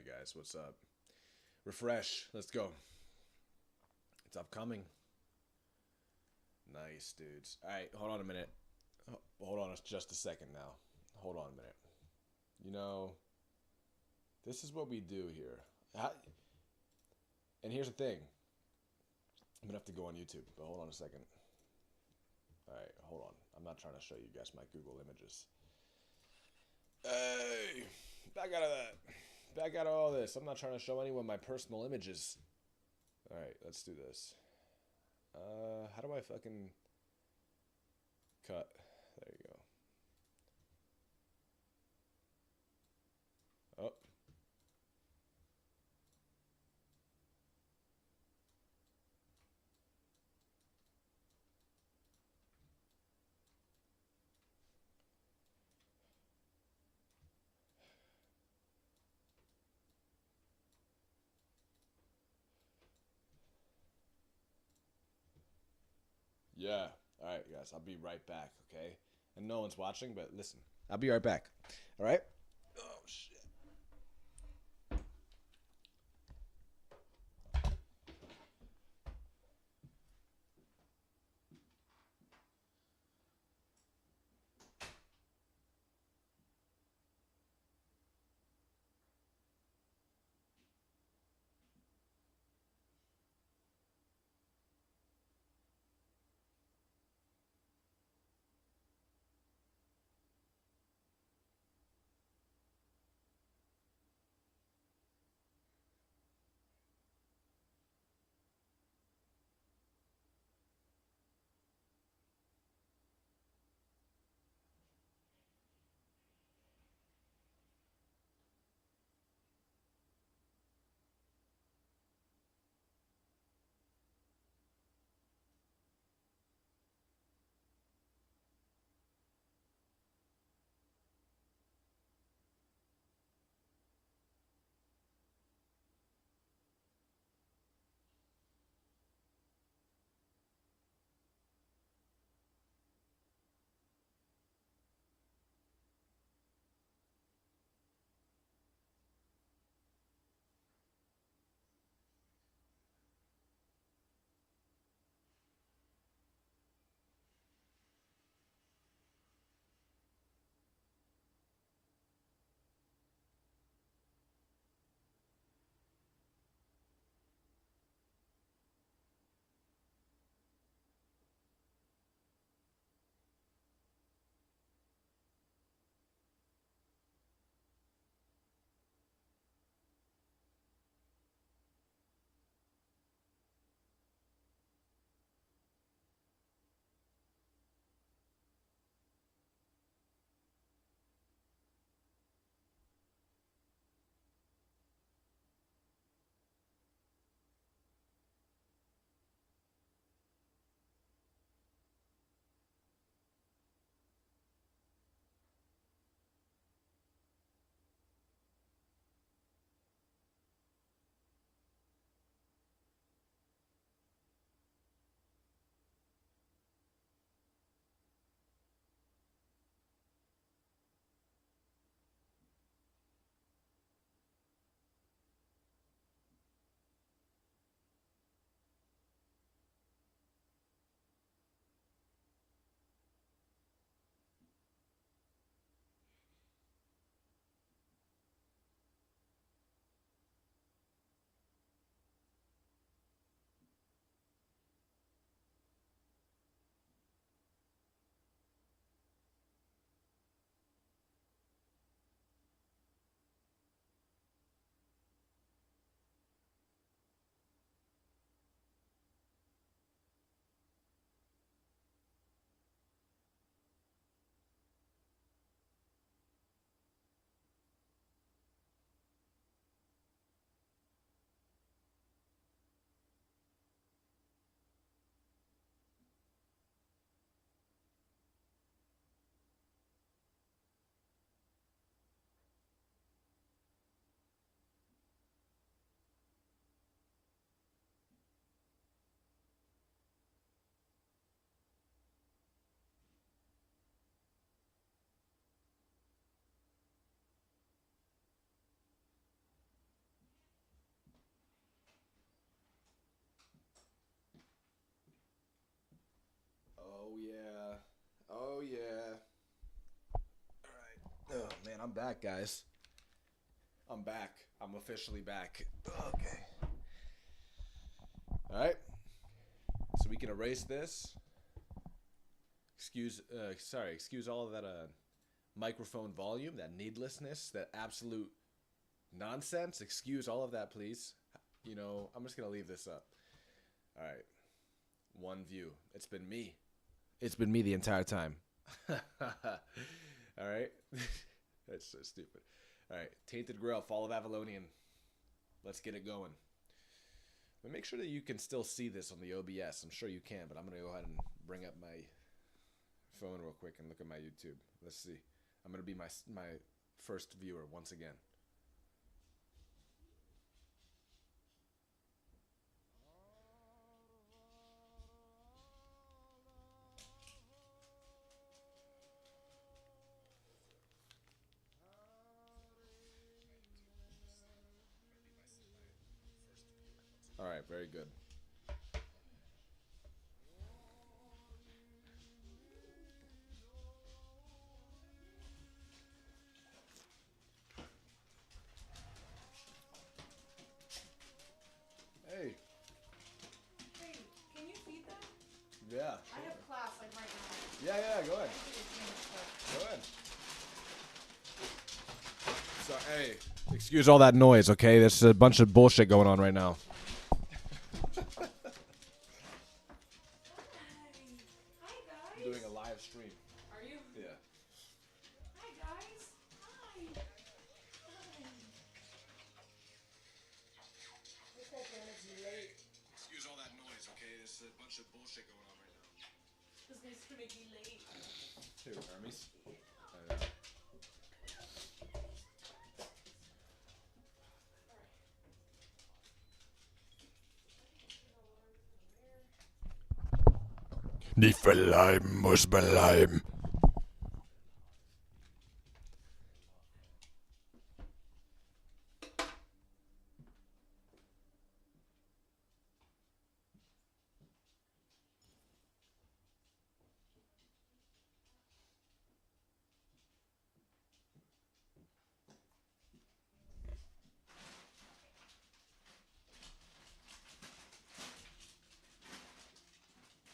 Alright guys, what's up? Refresh, let's go. It's upcoming. Nice, dudes. Alright, hold on a minute. Hold on just a second now. Hold on a minute. You know, this is what we do here. And here's the thing. I'm gonna have to go on YouTube, but hold on a second. Alright, hold on. I'm not trying to show you guys my Google images. Hey! Back out of that. Back out of all this. I'm not trying to show anyone my personal images. Alright, let's do this. How do I fucking cut? There you go. Oh. Yeah. Alright, guys, I'll be right back, okay? And no one's watching, but listen. I'll be right back. Alright? Oh, shit. I'm back, guys. I'm back. I'm officially back. Okay. All right. So we can erase this. Excuse all of that microphone volume, that needlessness, that absolute nonsense. Excuse all of that, please. You know, I'm just going to leave this up. All right. One view. It's been me. It's been me the entire time. All right. That's so stupid. All right. Tainted Grail, Fall of Avalonian. Let's get it going. But make sure that you can still see this on the OBS. I'm sure you can, but I'm going to go ahead and bring up my phone real quick and look at my YouTube. Let's see. I'm going to be my first viewer once again. All right, very good. Hey. Hey, can you feed them? Yeah. Sure. I have class like right now. Yeah, go ahead. Go ahead. So, hey, excuse all that noise, okay? There's a bunch of bullshit going on right now. Hi, guys. I'm doing a live stream. Are you? Yeah. Hi, guys. Hi. This whole planet's late. Excuse all that noise, okay? There's a bunch of bullshit going on right now. This guy's gonna make me late. Who, Hermes? Nicht verleihen, muss bleiben.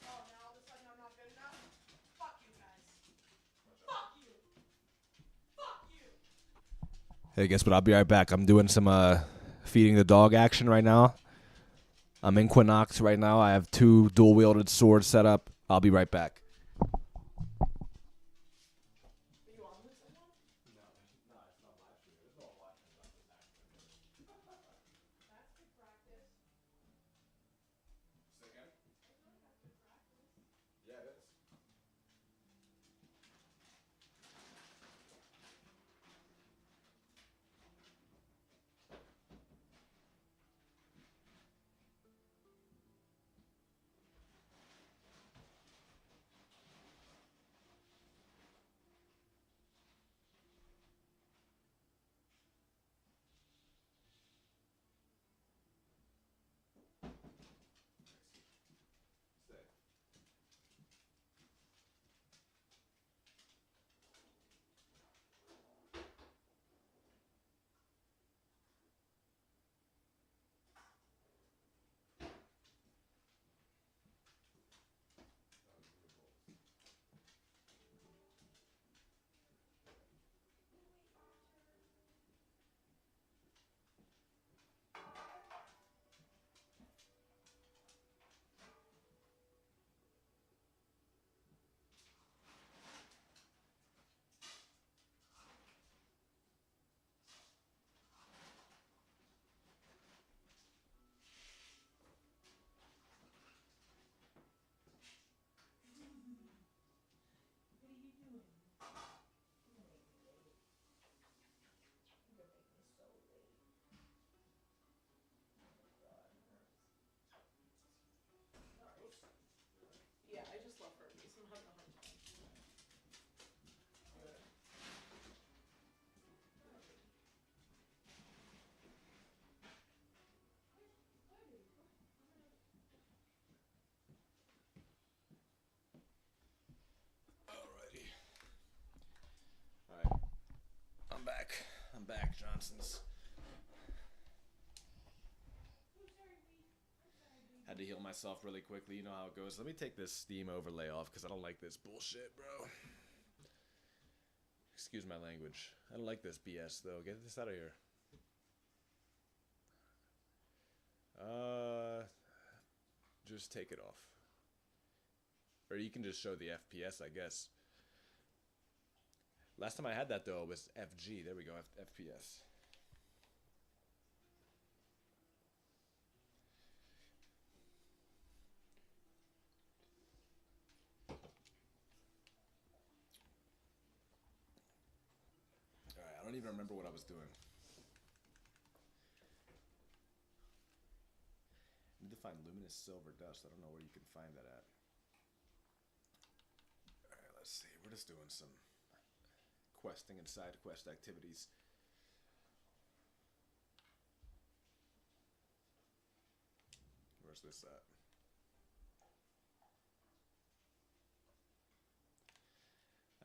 Oh, now all of a sudden I'm not good enough? Fuck you guys. Fuck you. Fuck you. Hey, guess what? I'll be right back. I'm doing some feeding the dog action right now. I'm in Quinox right now. I have 2 dual-wielded swords set up. I'll be right back. Are you on with someone? No, it's not live streaming. It's all live streaming. That's good practice. Say again? I feel like that's good practice. Yeah, it is. Johnsons. Had to heal myself really quickly. You know how it goes. Let me take this Steam overlay off because I don't like this bullshit, bro. Excuse my language. I don't like this BS, though. Get this out of here. Just take it off. Or you can just show the FPS, I guess. Last time I had that, though, was FG. There we go, FPS. Alright, I don't even remember what I was doing. I need to find luminous silver dust. I don't know where you can find that at. Alright, let's see. We're just doing some questing and side quest activities. Where's this at?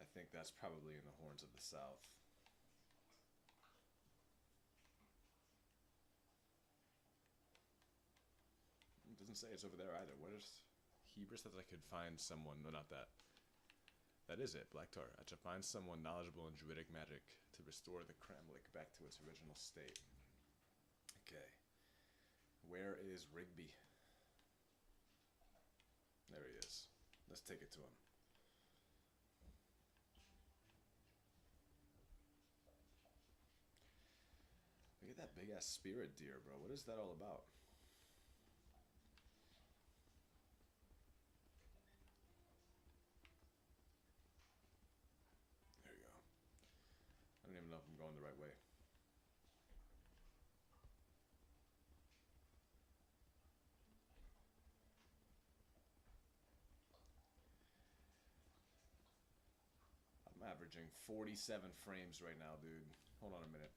I think that's probably in the Horns of the South. It doesn't say it's over there either. What is Hebrew says I could find someone. No, not that. That is it, Black Tar. I should find someone knowledgeable in druidic magic to restore the Kremlik back to its original state. Okay. Where is Rigby? There he is. Let's take it to him. Look at that big ass spirit deer, bro. What is that all about? There you go. I don't even know if I'm going the right way. I'm averaging 47 frames right now, dude. Hold on a minute.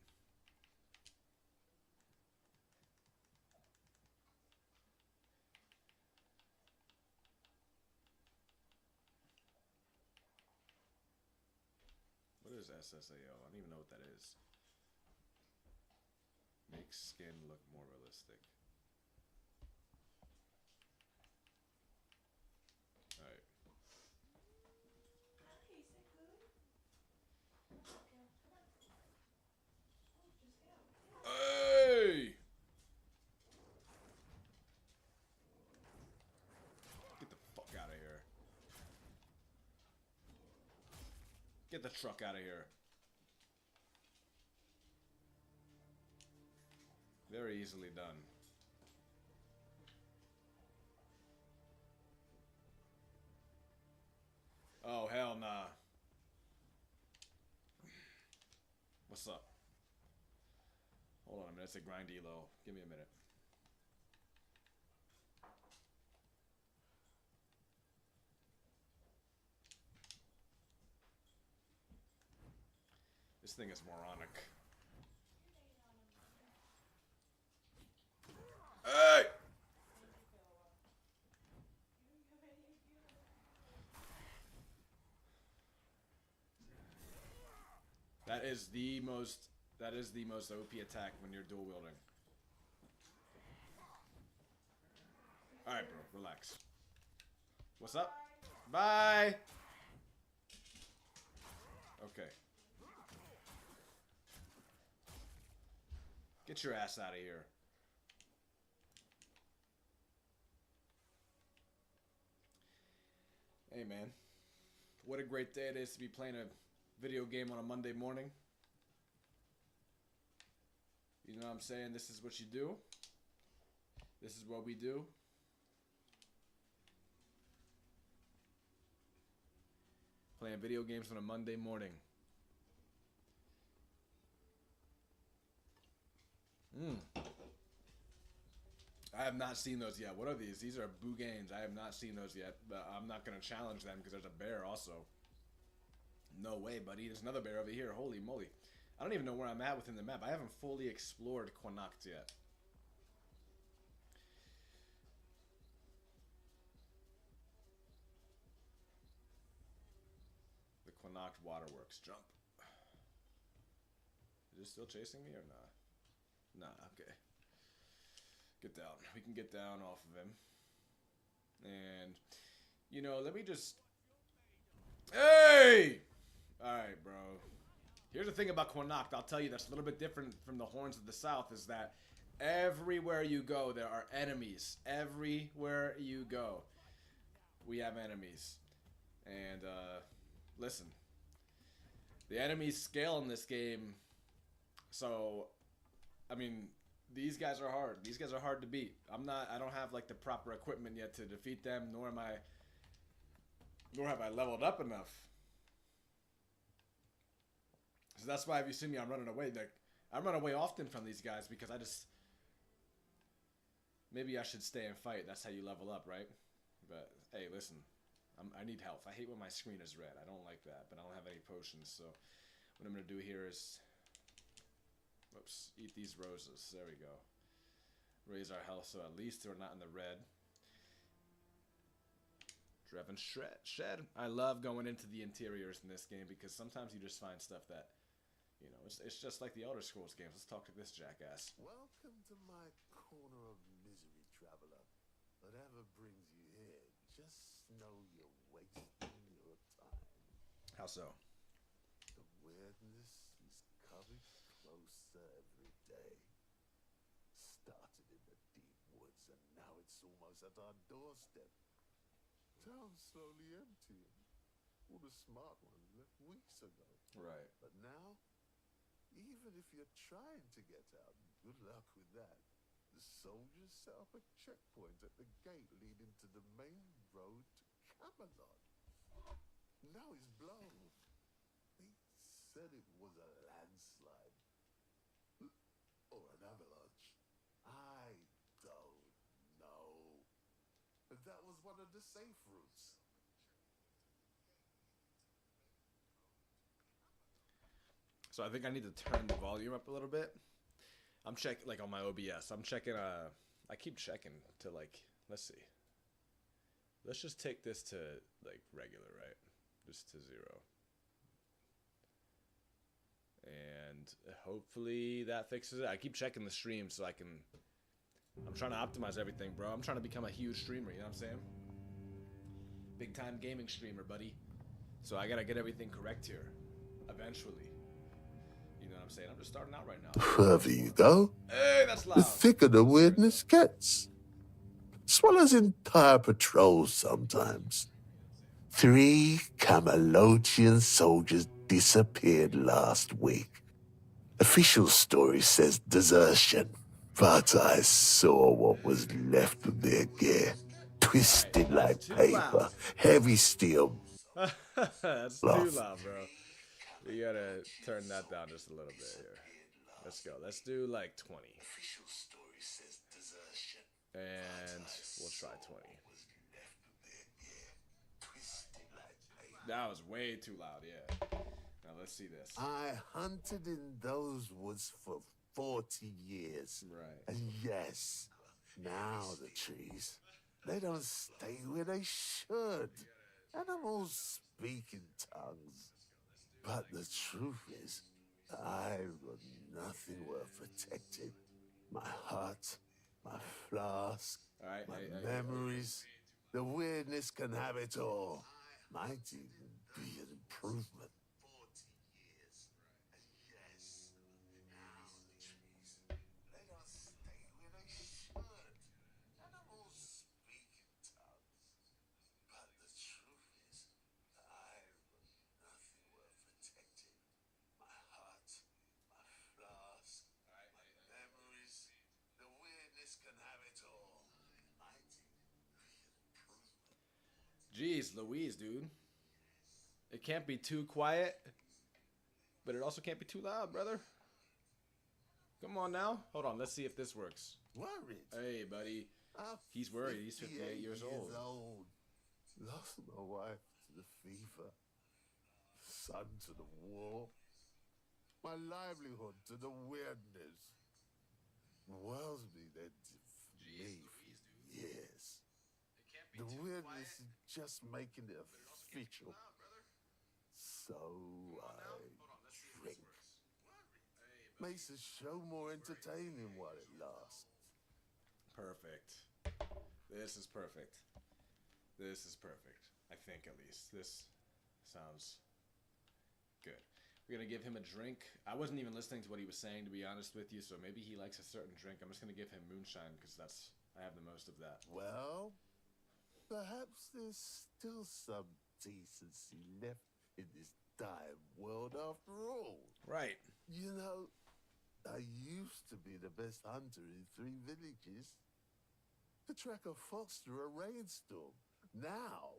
What is SSAO? I don't even know what that is. Makes skin look more realistic. Alright. Hey! Get the fuck out of here. Get the truck out of here. Very easily done. Oh, hell nah. What's up? Hold on a minute. It's a grind elo. Give me a minute. This thing is moronic. Hey! That is the most OP attack when you're dual wielding. Alright, bro, relax. What's up? Bye! Okay. Get your ass out of here. Hey, man. What a great day it is to be playing a video game on a Monday morning. You know what I'm saying? This is what you do. This is what we do. Playing video games on a Monday morning. I have not seen those yet. What are these? These are Bougains. I have not seen those yet. But I'm not going to challenge them because there's a bear also. No way, buddy. There's another bear over here. Holy moly. I don't even know where I'm at within the map. I haven't fully explored Connacht yet. The Connacht Waterworks. Jump. Is it still chasing me or nah? Nah, okay. Get down. We can get down off of him. And, you know, let me just... Hey! Alright, bro. Here's the thing about Connacht, I'll tell you that's a little bit different from the Horns of the South, is that everywhere you go, there are enemies. Everywhere you go, we have enemies. And, listen. The enemies scale in this game, so, I mean, these guys are hard. These guys are hard to beat. I don't have, like, the proper equipment yet to defeat them, nor have I leveled up enough. So that's why if you see me, I'm running away. Like, I run away often from these guys because I just... Maybe I should stay and fight. That's how you level up, right? But, hey, listen. I need health. I hate when my screen is red. I don't like that, but I don't have any potions. So what I'm going to do here is... Whoops. Eat these roses. There we go. Raise our health so at least we're not in the red. Drevin Shed. I love going into the interiors in this game because sometimes you just find stuff that... You know, it's just like the Elder Scrolls games. Let's talk to this jackass. Welcome to my corner of misery, traveler. Whatever brings you here, just know you're wasting your time. How so? The weirdness is coming closer every day. Started in the deep woods and now it's almost at our doorstep. Town's slowly emptying. All the smart ones left weeks ago. Right. But now... Even if you're trying to get out, good luck with that. The soldiers set up a checkpoint at the gate leading to the main road to Camelot. Now it's blown. They said it was a landslide. Or an avalanche. I don't know. That was one of the safe routes. So I think I need to turn the volume up a little bit. I'm checking, like, on my OBS. I'm checking, I keep checking to, like, let's see. Let's just take this to, like, regular, right? Just to 0. And hopefully that fixes it. I keep checking the stream so I can... I'm trying to optimize everything, bro. I'm trying to become a huge streamer, you know what I'm saying? Big time gaming streamer, buddy. So I gotta get everything correct here. Eventually. You know what I'm saying? I'm just starting out right now. Further you go, hey, that's loud. the thicker the weirdness gets. Swallows entire patrols sometimes. 3 Camelotian soldiers disappeared last week. Official story says desertion, but I saw what was left of their gear. Twisted like paper, heavy steel. That's too loud, bro. You gotta turn that down just a little bit here. Let's go. Let's do like 20. And we'll try 20. That was way too loud, yeah. Now let's see this. I hunted in those woods for 40 years. Right. And yes, now the trees, they don't stay where they should. Animals speak in tongues. But the truth is, I've got nothing worth protecting. My heart, my flask, my memories. The weirdness can have it all. Might even be an improvement. 40 years. And yes, now the trees, they don't stay where they should. Animals speak in tongues. But the truth is, I've got nothing worth protecting. My heart, my flask, my memories. The weirdness can have it all. Might even be an improvement. Jeez Louise, dude. It can't be too quiet, but it also can't be too loud, brother. Come on now. Hold on, let's see if this works. Worried? Hey, buddy. He's worried. He's 58 years old. Lost my wife to the fever, son to the war, my livelihood to the weirdness. Wellesby, they did for me for years. The weirdness is just making it official. So I drink. Makes the show more entertaining while it lasts. Perfect. This is perfect. This is perfect. I think, at least. This sounds good. We're going to give him a drink. I wasn't even listening to what he was saying, to be honest with you, so maybe he likes a certain drink. I'm just going to give him moonshine, because I have the most of that. Well, perhaps there's still some decency left in this dying world after all. Right. You know, I used to be the best hunter in 3 villages. To track a fox through a rainstorm. Now,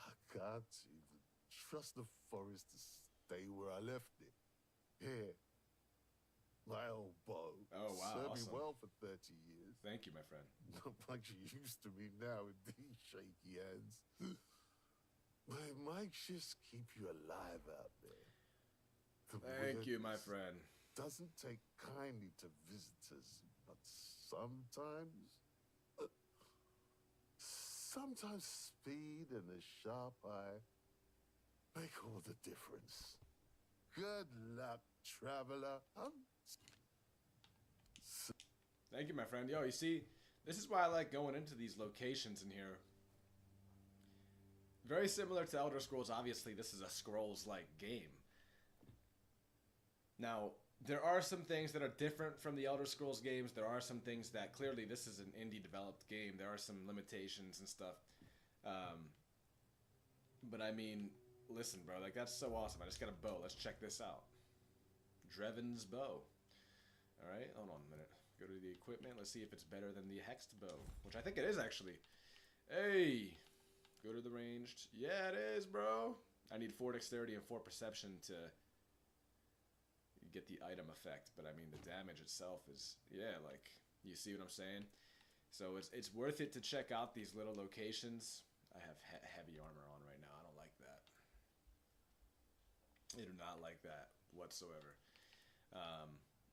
I can't even trust the forest to stay where I left it. Here, my old bow. Oh, wow, Served awesome. me well for 30 years. Thank you, my friend. Not much used to me now with these shaky hands. But it might just keep you alive out there. Thank you, my friend. Doesn't take kindly to visitors, but sometimes speed and a sharp eye make all the difference. Good luck, traveler. Thank you, my friend. Yo, you see, this is why I like going into these locations in here. Very similar to Elder Scrolls. Obviously, this is a Scrolls-like game. Now, there are some things that are different from the Elder Scrolls games. There are some things that, clearly, this is an indie-developed game. There are some limitations and stuff. But, I mean, listen, bro. Like, that's so awesome. I just got a bow. Let's check this out. Dreven's bow. Alright, hold on a minute. Go to the equipment. Let's see if it's better than the hexed bow. Which I think it is, actually. Hey! Go to the ranged. Yeah, it is, bro. I need 4 dexterity and 4 perception to get the item effect. But, I mean, the damage itself is... Yeah, like, you see what I'm saying? So, it's worth it to check out these little locations. I have heavy armor on right now. I don't like that. I do not like that whatsoever.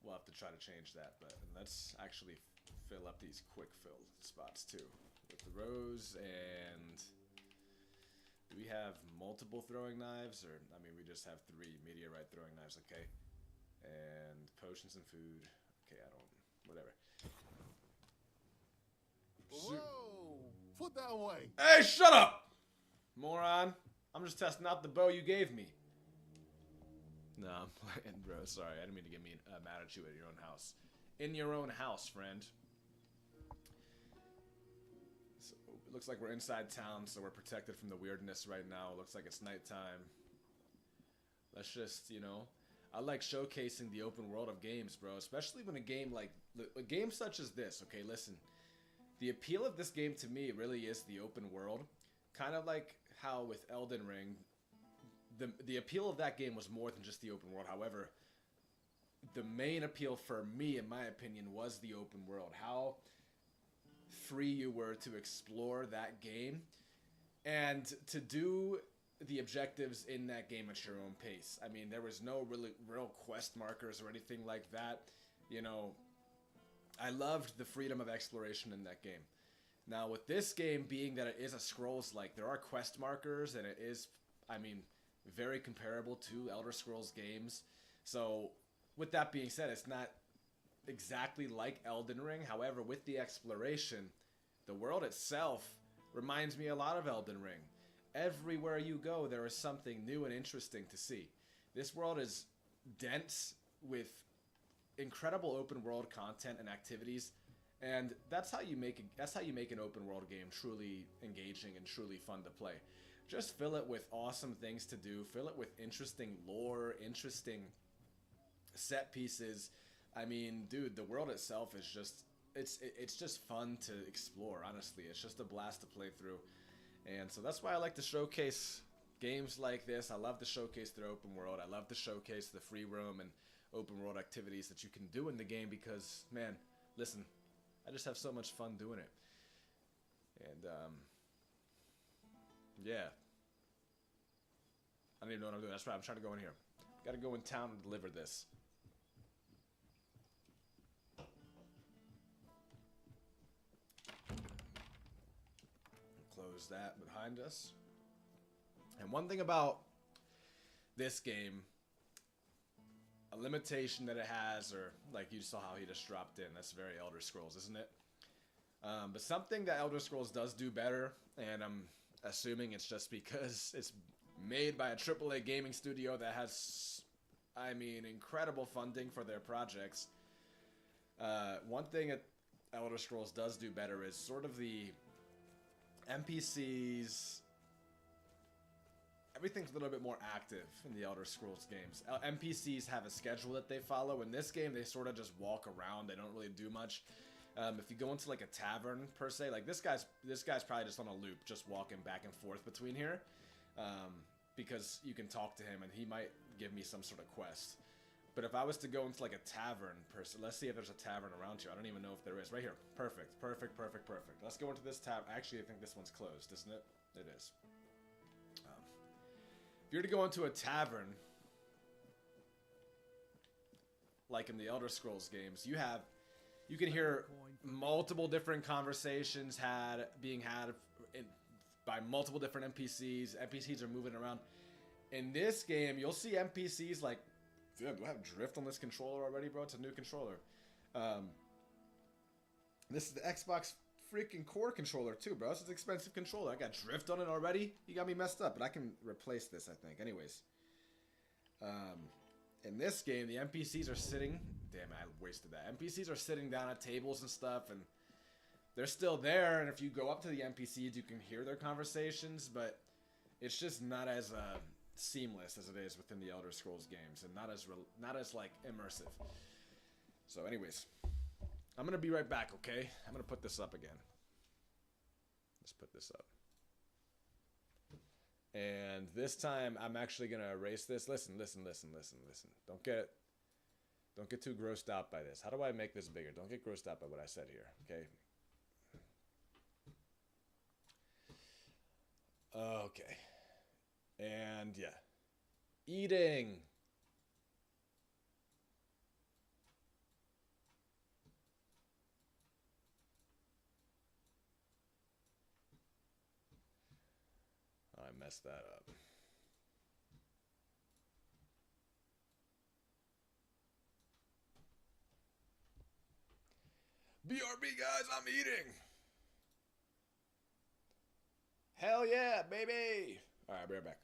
We'll have to try to change that, but let's actually fill up these quick fill spots too with the rose. And do we have multiple throwing knives, or I mean we just have 3 meteorite throwing knives? Okay, and potions and food. Okay, I don't, whatever. Whoa! Put that away! Hey, shut up, moron! I'm just testing out the bow you gave me. No, I'm playing, bro. Sorry, I didn't mean to get mad at you at your own house. In your own house, friend. So, it looks like we're inside town, so we're protected from the weirdness right now. It looks like it's nighttime. Let's just, you know... I like showcasing the open world of games, bro. Especially when a game like... A game such as this, okay, listen. The appeal of this game to me really is the open world. Kind of like how with Elden Ring... The appeal of that game was more than just the open world. However, the main appeal for me, in my opinion, was the open world. How free you were to explore that game and to do the objectives in that game at your own pace. I mean, there was no real quest markers or anything like that. You know, I loved the freedom of exploration in that game. Now, with this game being that it is a Scrolls-like, there are quest markers, and it is, I mean... very comparable to Elder Scrolls games. So, with that being said, it's not exactly like Elden Ring. However, with the exploration, the world itself reminds me a lot of Elden Ring. Everywhere you go, there is something new and interesting to see. This world is dense with incredible open world content and activities, and that's how you make an open world game truly engaging and truly fun to play. Just fill it with awesome things to do. Fill it with interesting lore, interesting set pieces. I mean, dude, the world itself is just... It's just fun to explore, honestly. It's just a blast to play through. And so that's why I like to showcase games like this. I love to showcase their open world. I love to showcase the free roam and open world activities that you can do in the game because, man, listen, I just have so much fun doing it. And, yeah. I don't even know what I'm doing. That's right. I'm trying to go in here. Gotta go in town and deliver this. Close that behind us. And one thing about this game a limitation that it has, or like you saw how he just dropped in. That's very Elder Scrolls, isn't it? But something that Elder Scrolls does do better, and I'm assuming it's just because it's made by a AAA gaming studio that has, I mean, incredible funding for their projects. One thing that Elder Scrolls does do better is sort of the NPCs. Everything's a little bit more active in the Elder Scrolls games. NPCs have a schedule that they follow. In this game, they sort of just walk around. They don't really do much. If you go into like a tavern per se, like this guy's probably just on a loop, just walking back and forth between here, because you can talk to him and he might give me some sort of quest. But if I was to go into like a tavern per se, let's see if there's a tavern around here. I don't even know if there is. Right here. Perfect. Perfect. Perfect. Perfect. Let's go into this tavern. Actually, I think this one's closed, isn't it? It is. If you're to go into a tavern, like in the Elder Scrolls games, you can hear multiple different conversations being had by multiple different NPCs. NPCs are moving around. In this game, you'll see NPCs like, damn, do I have drift on this controller already, bro? It's a new controller. This is the Xbox freaking core controller too, bro. This is an expensive controller. I got drift on it already. You got me messed up, but I can replace this, I think. Anyways, in this game, the NPCs are sitting. Damn, I wasted that. NPCs are sitting down at tables and stuff, and they're still there. And if you go up to the NPCs, you can hear their conversations, but it's just not as seamless as it is within the Elder Scrolls games, and not as like immersive. So, anyways. I'm going to be right back, okay? I'm going to put this up again. Let's put this up. And this time, I'm actually going to erase this. Listen. Don't get too grossed out by this. How do I make this bigger? Don't get grossed out by what I said here, okay? Okay. And, yeah. Eating. I messed that up. BRB, guys, I'm eating. Hell yeah, baby. All right, I'll be right back.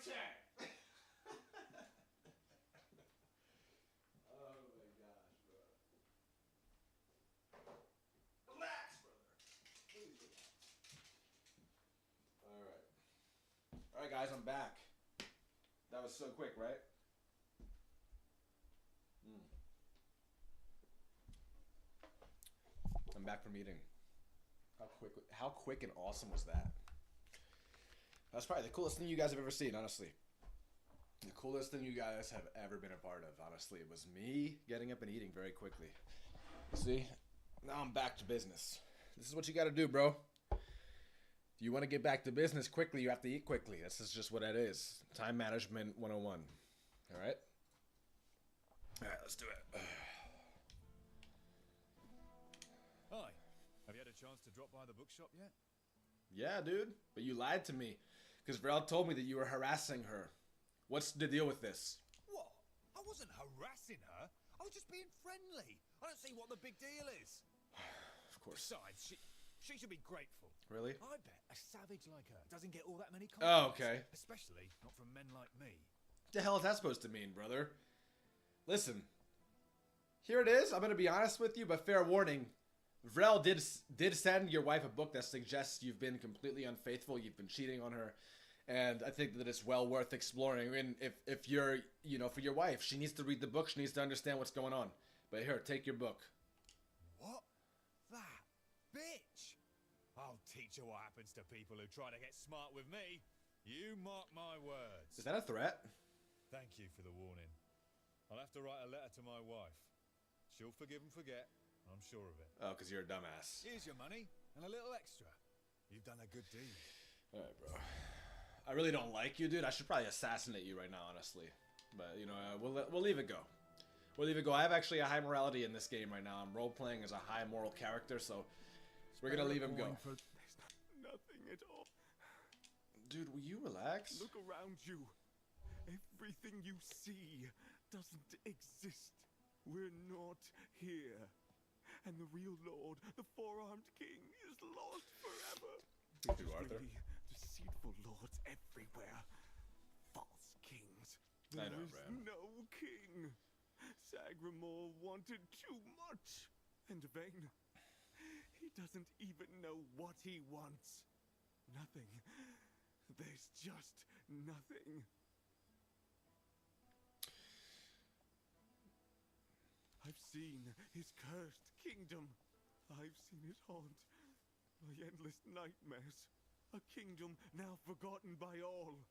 turn. Oh my gosh, bro. Relax, brother. Please relax. Alright. Alright, guys, I'm back. That was so quick, right? I'm back from eating. How quick and awesome was that? That's probably the coolest thing you guys have ever seen, honestly. The coolest thing you guys have ever been a part of, honestly. It was me getting up and eating very quickly. See? Now I'm back to business. This is what you gotta do, bro. If you want to get back to business quickly, you have to eat quickly. This is just what it is. Time management 101. Alright? Alright, let's do it. Hi. Have you had a chance to drop by the bookshop yet? Yeah, dude. But you lied to me. Because Vrel told me that you were harassing her. What's the deal with this? What? I wasn't harassing her. I was just being friendly. I don't see what the big deal is. Of course. Besides, she should be grateful. Really? I bet a savage like her doesn't get all that many Oh, compliments. okay. Especially not from men like me. What the hell is that supposed to mean, brother? Listen. Here it is. I'm going to be honest with you, but fair warning. Vrel did send your wife a book that suggests you've been completely unfaithful, you've been cheating on her, and I think that it's well worth exploring. And if you're, for your wife, she needs to read the book, she needs to understand what's going on. But here, take your book. What? That bitch? I'll teach her what happens to people who try to get smart with me. You mark my words. Is that a threat? Thank you for the warning. I'll have to write a letter to my wife. She'll forgive and forget. I'm sure of it. Oh, because you're a dumbass. Here's your money and a little extra. You've done a good deed. Alright, bro. I really don't like you, dude. I should probably assassinate you right now, honestly. But, we'll leave it go. We'll leave it go. I have actually a high morality in this game right now. I'm role-playing as a high moral character, so we're gonna leave him go. There's nothing at all. Dude, will you relax? Look around you. Everything you see doesn't exist. We're not here. And the real lord, the four-armed king, is lost forever. Thank you, Arthur. Really deceitful lords everywhere. False kings. I There know, is Bram. no king. Sagramore wanted too much. And vain. He doesn't even know what he wants. Nothing. There's just nothing. I've seen his cursed kingdom. I've seen it haunt my endless nightmares. A kingdom now forgotten by all.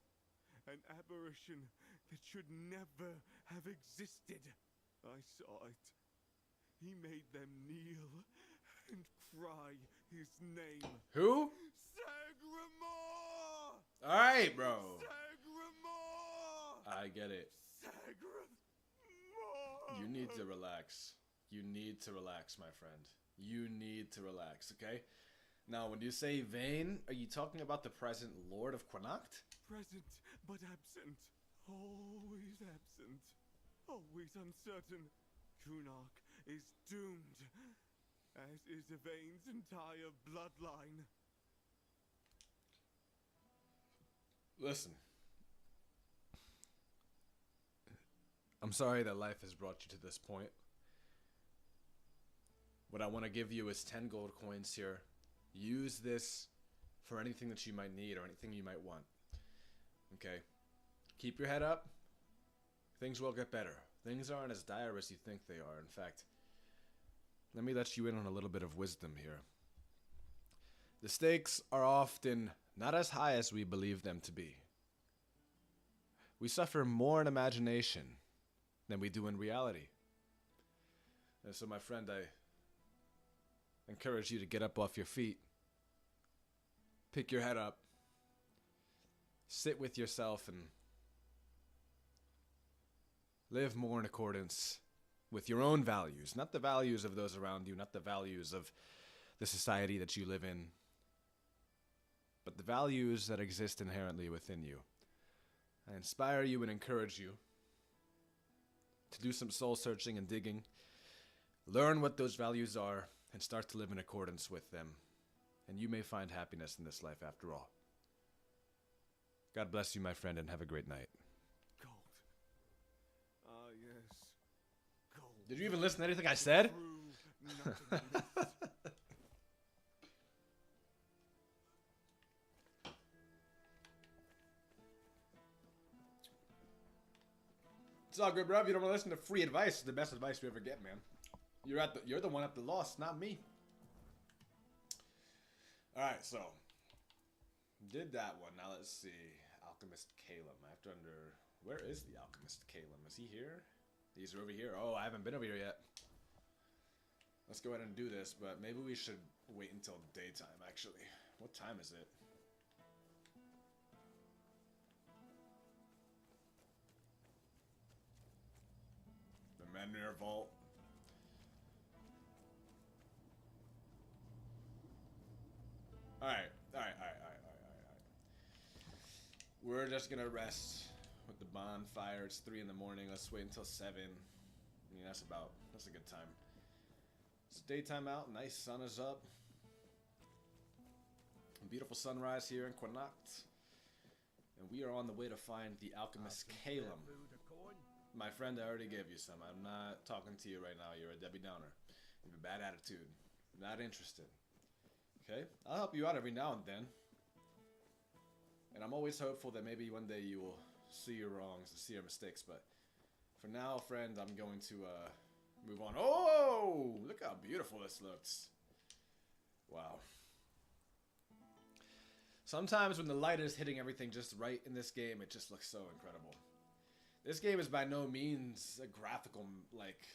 An apparition that should never have existed. I saw it. He made them kneel and cry his name. Who? Sagramore! Alright, bro. Sagramore! I get it. Sagramore! You need to relax. You need to relax, my friend. You need to relax, okay? Now, when you say vain, are you talking about the present Lord of Connacht? Present, but absent. Always absent. Always uncertain. Kunark is doomed. As is Yvain's entire bloodline. Listen. I'm sorry that life has brought you to this point. What I want to give you is 10 gold coins here. Use this for anything that you might need or anything you might want. Okay? Keep your head up. Things will get better. Things aren't as dire as you think they are. In fact, let me let you in on a little bit of wisdom here. The stakes are often not as high as we believe them to be. We suffer more in imagination than we do in reality. And so, my friend, I encourage you to get up off your feet, pick your head up, sit with yourself, and live more in accordance with your own values, not the values of those around you, not the values of the society that you live in, but the values that exist inherently within you. I inspire you and encourage you to do some soul searching and digging, learn what those values are, and start to live in accordance with them. And you may find happiness in this life after all. God bless you, my friend, and have a great night. Gold. Ah, yes. Gold. Did you even listen to anything I said? True, nothing less. It's all good, bro. If you don't want to listen to free advice, it's the best advice you ever get, man. You're the one at the loss, not me. Alright, so did that one. Now let's see. Alchemist Calum. I have to where is the Alchemist Calum? Is he here? He's over here. Oh, I haven't been over here yet. Let's go ahead and do this, but maybe we should wait until daytime, actually. What time is it? The Menhir Vault. Alright. We're just gonna rest with the bonfire. It's 3 in the morning. Let's wait until 7. I mean, that's a good time. It's daytime out. Nice sun is up. Beautiful sunrise here in Connacht. And we are on the way to find the Alchemist Calum. My friend, I already gave you some. I'm not talking to you right now. You're a Debbie Downer. You have a bad attitude. Not interested. Okay? I'll help you out every now and then. And I'm always hopeful that maybe one day you will see your wrongs and see your mistakes. But for now, friend, I'm going to move on. Oh! Look how beautiful this looks. Wow. Sometimes when the light is hitting everything just right in this game, it just looks so incredible. This game is by no means a graphical, like,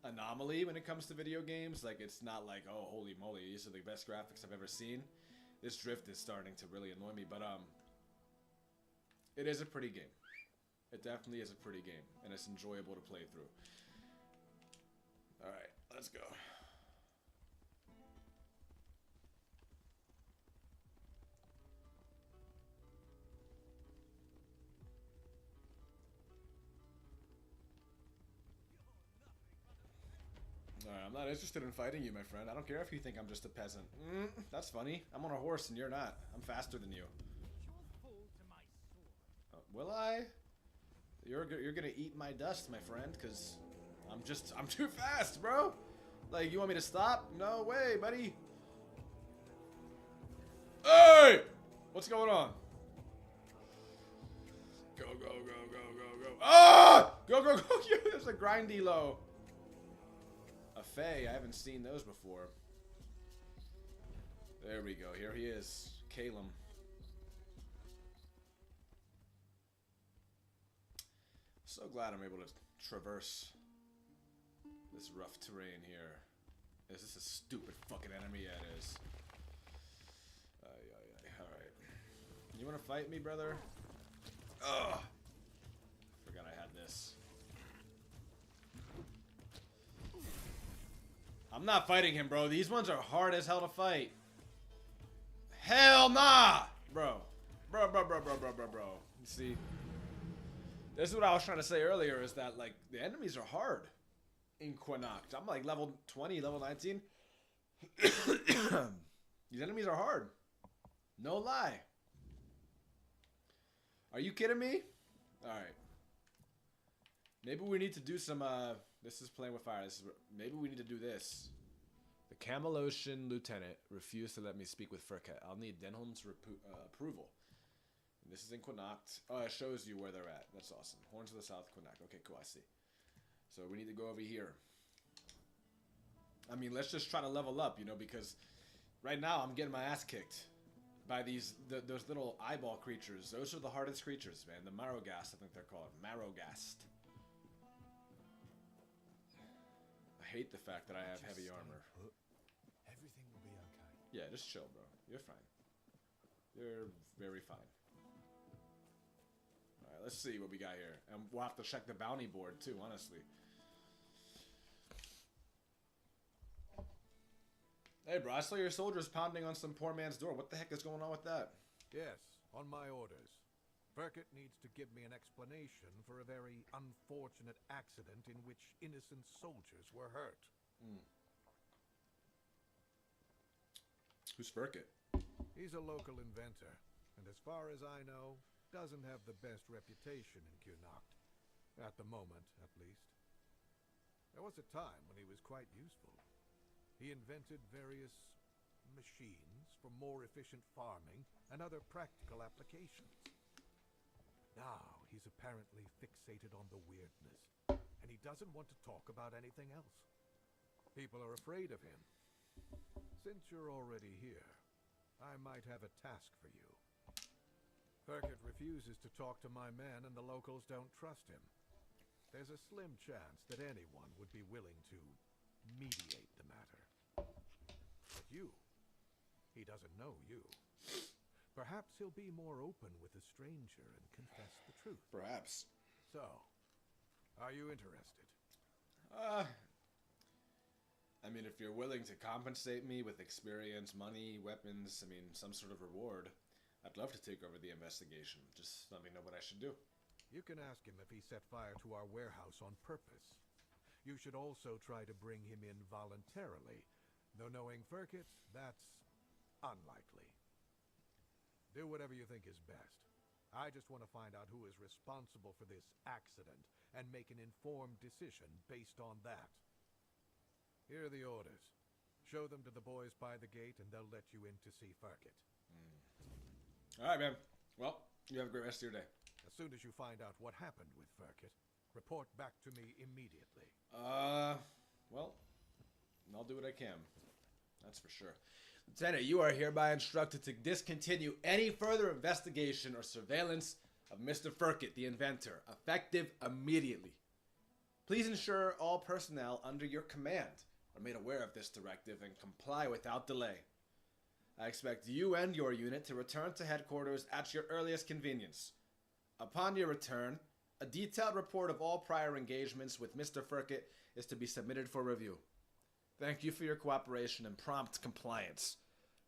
anomaly when it comes to video games. Like, it's not like, oh, holy moly, these are the best graphics I've ever seen. This drift is starting to really annoy me, but, it is a pretty game. It definitely is a pretty game, and it's enjoyable to play through. Alright, let's go. Alright, I'm not interested in fighting you, my friend. I don't care if you think I'm just a peasant. That's funny. I'm on a horse and you're not. I'm faster than you. Will I? You're gonna eat my dust, my friend, because I'm too fast, bro. Like, you want me to stop? No way, buddy. Hey! What's going on? Go, go, go, go, go, go. Ah! Go, go, go. There's a grindy low. A Fae. I haven't seen those before. There we go. Here he is. Calum. So glad I'm able to traverse this rough terrain here. Is this a stupid fucking enemy? Yeah, it is. Alright. You wanna fight me, brother? Ugh! Forgot I had this. I'm not fighting him, bro. These ones are hard as hell to fight. Hell nah! Bro. Bro. You see? This is what I was trying to say earlier, is that, like, the enemies are hard in Connacht. I'm, like, level 20, level 19. These enemies are hard. No lie. Are you kidding me? Alright. Maybe we need to do some, this is playing with fire. Maybe we need to do this. The Camelosian Lieutenant refused to let me speak with Furket. I'll need Denholm's approval. This is in Connacht. Oh, it shows you where they're at. That's awesome. Horns of the South, Connacht. Okay, cool. I see. So we need to go over here. I mean, let's just try to level up, you know, because right now I'm getting my ass kicked by those little eyeball creatures. Those are the hardest creatures, man. The Marrowghast, I think they're called. Marrowghast. I hate the fact that I have heavy armor. Everything will be okay. Yeah, just chill, bro. You're fine. You're very fine. Let's see what we got here. And we'll have to check the bounty board, too, honestly. Hey, bro, I saw your soldiers pounding on some poor man's door. What the heck is going on with that? Yes, on my orders. Burkett needs to give me an explanation for a very unfortunate accident in which innocent soldiers were hurt. Who's Burkett? He's a local inventor, and as far as I know, doesn't have the best reputation in Cunard. At the moment, at least. There was a time when he was quite useful. He invented various machines for more efficient farming and other practical applications. Now, he's apparently fixated on the weirdness, and he doesn't want to talk about anything else. People are afraid of him. Since you're already here, I might have a task for you. Burkett refuses to talk to my men, and the locals don't trust him. There's a slim chance that anyone would be willing to mediate the matter. But you, he doesn't know you. Perhaps he'll be more open with a stranger and confess the truth. Perhaps. So, are you interested? I mean, if you're willing to compensate me with experience, money, weapons, I mean, some sort of reward, I'd love to take over the investigation. Just let me know what I should do. You can ask him if he set fire to our warehouse on purpose. You should also try to bring him in voluntarily, though knowing Burkett, that's unlikely. Do whatever you think is best. I just want to find out who is responsible for this accident and make an informed decision based on that. Here are the orders. Show them to the boys by the gate and they'll let you in to see Burkett. All right, man. Well, you have a great rest of your day. As soon as you find out what happened with Burkett, report back to me immediately. Well, I'll do what I can. That's for sure. Lieutenant, you are hereby instructed to discontinue any further investigation or surveillance of Mr. Furkett, the inventor, effective immediately. Please ensure all personnel under your command are made aware of this directive and comply without delay. I expect you and your unit to return to headquarters at your earliest convenience. Upon your return, a detailed report of all prior engagements with Mr. Furkett is to be submitted for review. Thank you for your cooperation and prompt compliance.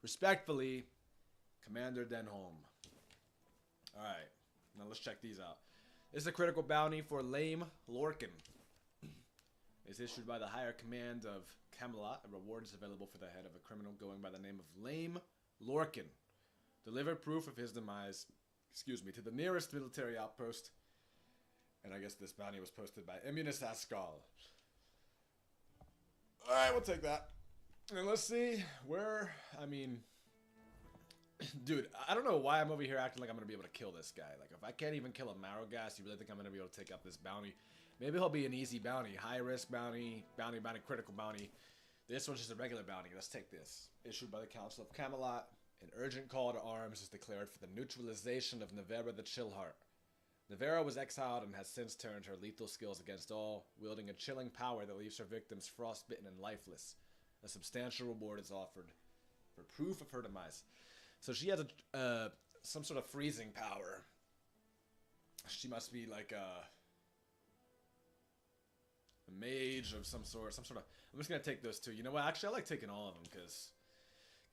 Respectfully, Commander Denholm. Alright, now let's check these out. This is a critical bounty for Lame Lorcan. It's issued by the higher command of Camelot. A reward is available for the head of a criminal going by the name of Lame Lorcan. Deliver proof of his demise, to the nearest military outpost. And I guess this bounty was posted by Immunis Ascal. Alright, we'll take that. And let's see where, I mean, dude, I don't know why I'm over here acting like I'm going to be able to kill this guy. Like, if I can't even kill a Marrowghast, you really think I'm going to be able to take out this bounty? Maybe he'll be an easy bounty. High risk bounty, critical bounty. This one's just a regular bounty. Let's take this. Issued by the Council of Camelot, an urgent call to arms is declared for the neutralization of Nevera the Chillheart. Nevera was exiled and has since turned her lethal skills against all, wielding a chilling power that leaves her victims frostbitten and lifeless. A substantial reward is offered for proof of her demise. So she has some sort of freezing power. She must be like a mage of some sort. I'm just gonna take those two. You know what? Actually, I like taking all of them because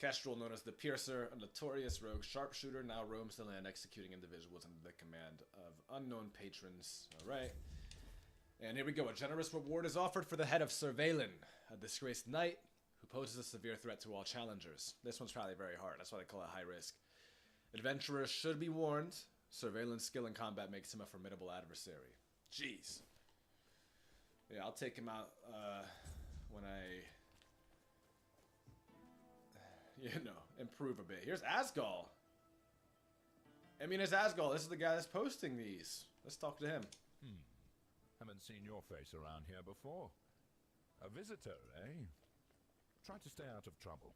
Kestrel, known as the Piercer, a notorious rogue sharpshooter, now roams the land executing individuals under the command of unknown patrons. All right. And here we go. A generous reward is offered for the head of Sir Valen, a disgraced knight who poses a severe threat to all challengers. This one's probably very hard. That's why they call it high risk. Adventurers should be warned. Sir Valen's skill in combat makes him a formidable adversary. Jeez. Yeah, I'll take him out when I, improve a bit. Here's Asgal. I mean, it's Asgal. This is the guy that's posting these. Let's talk to him. Haven't seen your face around here before. A visitor, eh? Try to stay out of trouble.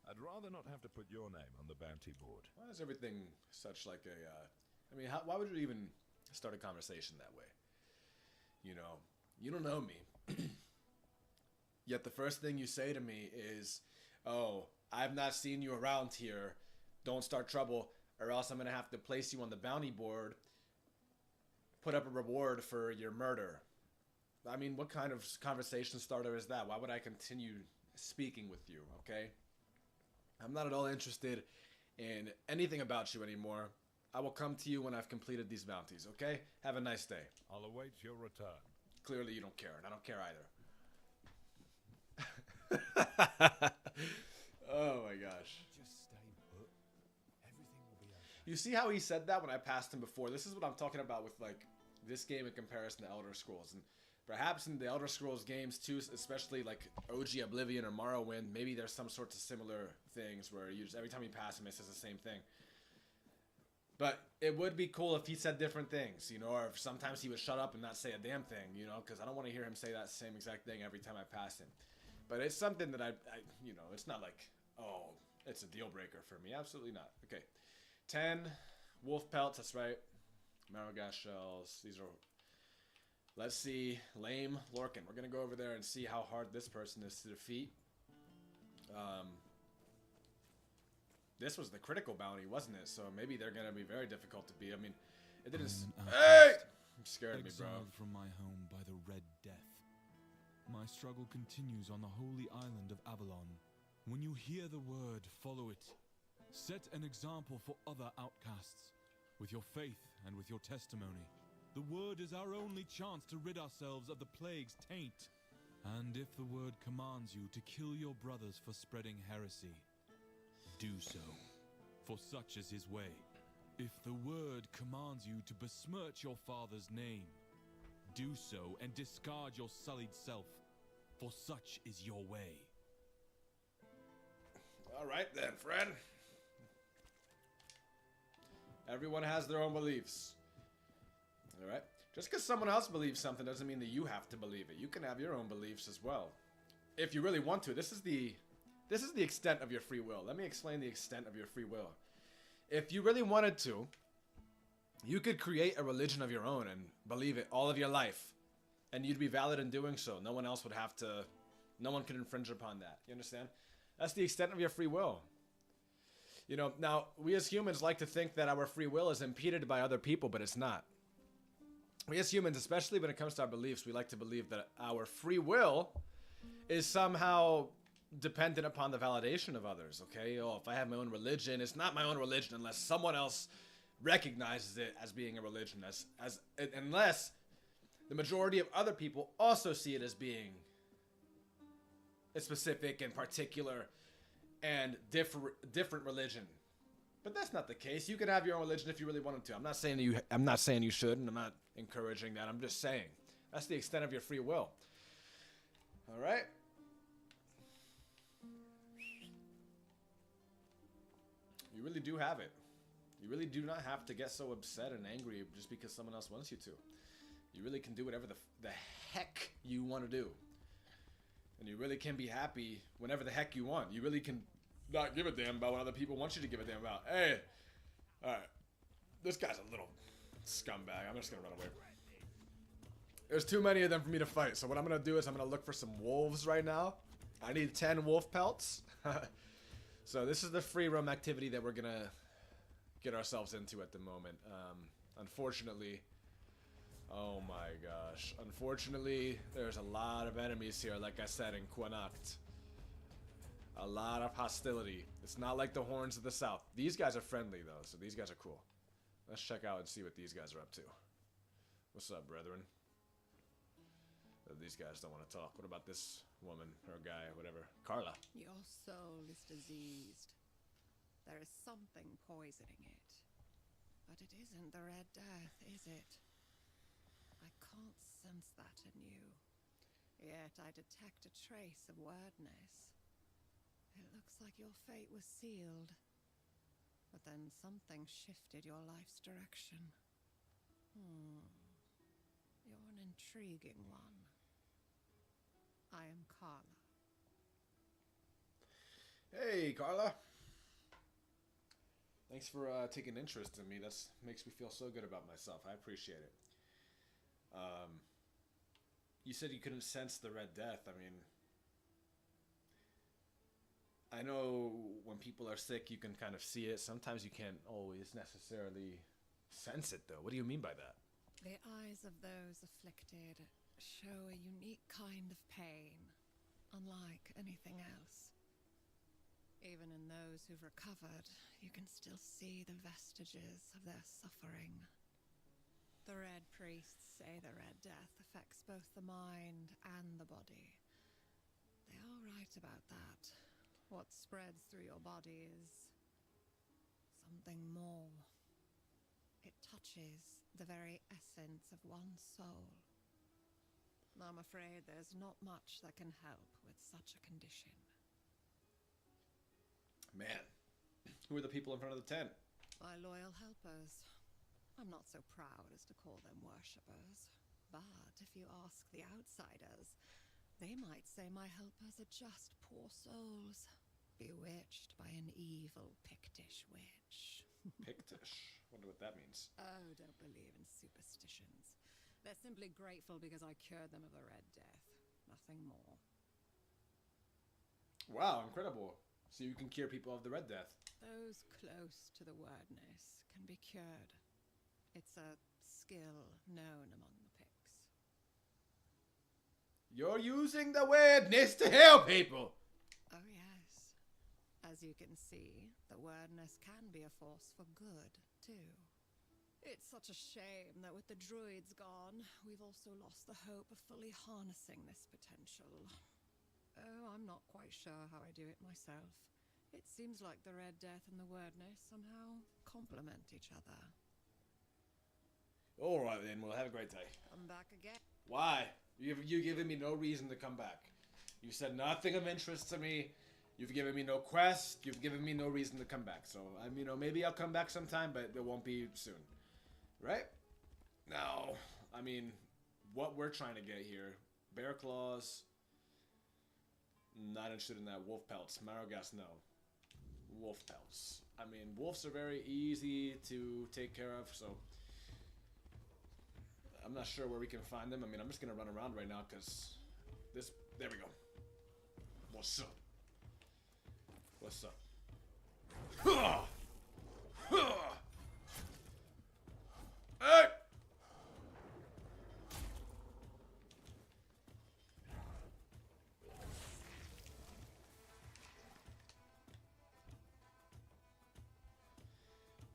I'd rather not have to put your name on the bounty board. Why is everything such like a, why would you even start a conversation that way? You know, you don't know me. Yet the first thing you say to me is, oh, I've not seen you around here. Don't start trouble, or else I'm going to have to place you on the bounty board, put up a reward for your murder. I mean, what kind of conversation starter is that? Why would I continue speaking with you, okay? I'm not at all interested in anything about you anymore. I will come to you when I've completed these bounties, okay? Have a nice day. I'll await your return. Clearly you don't care, and I don't care either. Oh my gosh. Just stay put. Everything will be okay. You You see how he said that when I passed him before? This is what I'm talking about with, like, this game in comparison to Elder Scrolls. And perhaps in the Elder Scrolls games, too, especially, like, OG Oblivion or Morrowind, maybe there's some sorts of similar things where you just, every time you pass him, it says the same thing. But it would be cool if he said different things, you know, or if sometimes he would shut up and not say a damn thing, you know, because I don't want to hear him say that same exact thing every time I pass him. But it's something that I you know, it's not like, oh, it's a deal breaker for me. Absolutely not. Okay. 10 wolf pelts, that's right. Marrow-gas shells. These are, let's see, lame Lorcan. We're going to go over there and see how hard this person is to defeat. This was the critical bounty, wasn't it? So maybe they're going to be very difficult to beat. I mean, it didn't... Hey! You scared me, bro. Exiled from my home by the Red Death. My struggle continues on the holy island of Avalon. When you hear the word, follow it. Set an example for other outcasts. With your faith and with your testimony. The word is our only chance to rid ourselves of the plague's taint. And if the word commands you to kill your brothers for spreading heresy, do so, for such is his way. If the word commands you to besmirch your father's name, do so and discard your sullied self, for such is your way. All right then, friend. Everyone has their own beliefs. All right? Just because someone else believes something doesn't mean that you have to believe it. You can have your own beliefs as well. If you really want to. This is the extent of your free will. Let me explain the extent of your free will. If you really wanted to, you could create a religion of your own and believe it all of your life. And you'd be valid in doing so. No one else would have to... No one could infringe upon that. You understand? That's the extent of your free will. You know, now, we as humans like to think that our free will is impeded by other people, but it's not. We as humans, especially when it comes to our beliefs, we like to believe that our free will is somehow dependent upon the validation of others, okay? Oh, if I have my own religion, it's not my own religion unless someone else recognizes it as being a religion, unless the majority of other people also see it as being a specific and particular and different religion. But that's not the case. You could have your own religion if you really wanted to. I'm not saying you should, and I'm not encouraging that. I'm just saying that's the extent of your free will. All right? You really do have it. You really do not have to get so upset and angry just because someone else wants you to. You really can do whatever the heck you want to do. And you really can be happy whenever the heck you want. You really can not give a damn about what other people want you to give a damn about. Hey, alright. This guy's a little scumbag. I'm just going to run away. There's too many of them for me to fight. So what I'm going to do is I'm going to look for some wolves right now. I need 10 wolf pelts. So this is the free roam activity that we're going to get ourselves into at the moment. Unfortunately... Oh my gosh. Unfortunately, there's a lot of enemies here, like I said, in Quanacht. A lot of hostility. It's not like the Horns of the South. These guys are friendly, though, so these guys are cool. Let's check out and see what these guys are up to. What's up, brethren? These guys don't want to talk. What about this woman, or guy, whatever? Carla. Your soul is diseased. There is something poisoning it. But it isn't the Red Death, is it? I can't sense that in you. Yet I detect a trace of wordness. It looks like your fate was sealed. But then something shifted your life's direction. You're an intriguing one. I am Carla. Hey, Carla. Thanks for taking interest in me. That makes me feel so good about myself. I appreciate it. You said you couldn't sense the Red Death. I mean, I know when people are sick, you can kind of see it. Sometimes you can't always necessarily sense it, though. What do you mean by that? The eyes of those afflicted show a unique kind of pain, unlike anything else. Even in those who've recovered, you can still see the vestiges of their suffering. The Red Priests say the Red Death affects both the mind and the body. They are right about that. What spreads through your body is something more It touches the very essence of one's soul. I'm afraid there's not much that can help with such a condition. Man, who are the people in front of the tent? My loyal helpers. I'm not so proud as to call them worshippers. But if you ask the outsiders, they might say my helpers are just poor souls, bewitched by an evil Pictish witch. Pictish? Wonder what that means. Oh, don't believe in superstitions. They're simply grateful because I cured them of the Red Death. Nothing more. Wow, incredible. So you can cure people of the Red Death. Those close to the wordness can be cured. It's a skill known among the Picts. You're using the weirdness to heal people! Oh yes. As you can see, the wordness can be a force for good, too. It's such a shame that with the druids gone, we've also lost the hope of fully harnessing this potential. Oh, I'm not quite sure how I do it myself. It seems like the Red Death and the wordness somehow complement each other. Alright then, well have a great day. Come back again. Why? You've given me no reason to come back. You said nothing of interest to me. You've given me no quest. You've given me no reason to come back. So, maybe I'll come back sometime, but it won't be soon. Right? Now, I mean, what we're trying to get here, bear claws, not interested in that. Wolf pelts, Marrow-gas, no. Wolf pelts. I mean, wolves are very easy to take care of, so I'm not sure where we can find them. I mean, I'm just gonna run around right now, because there we go. What's up? What's up? Hey!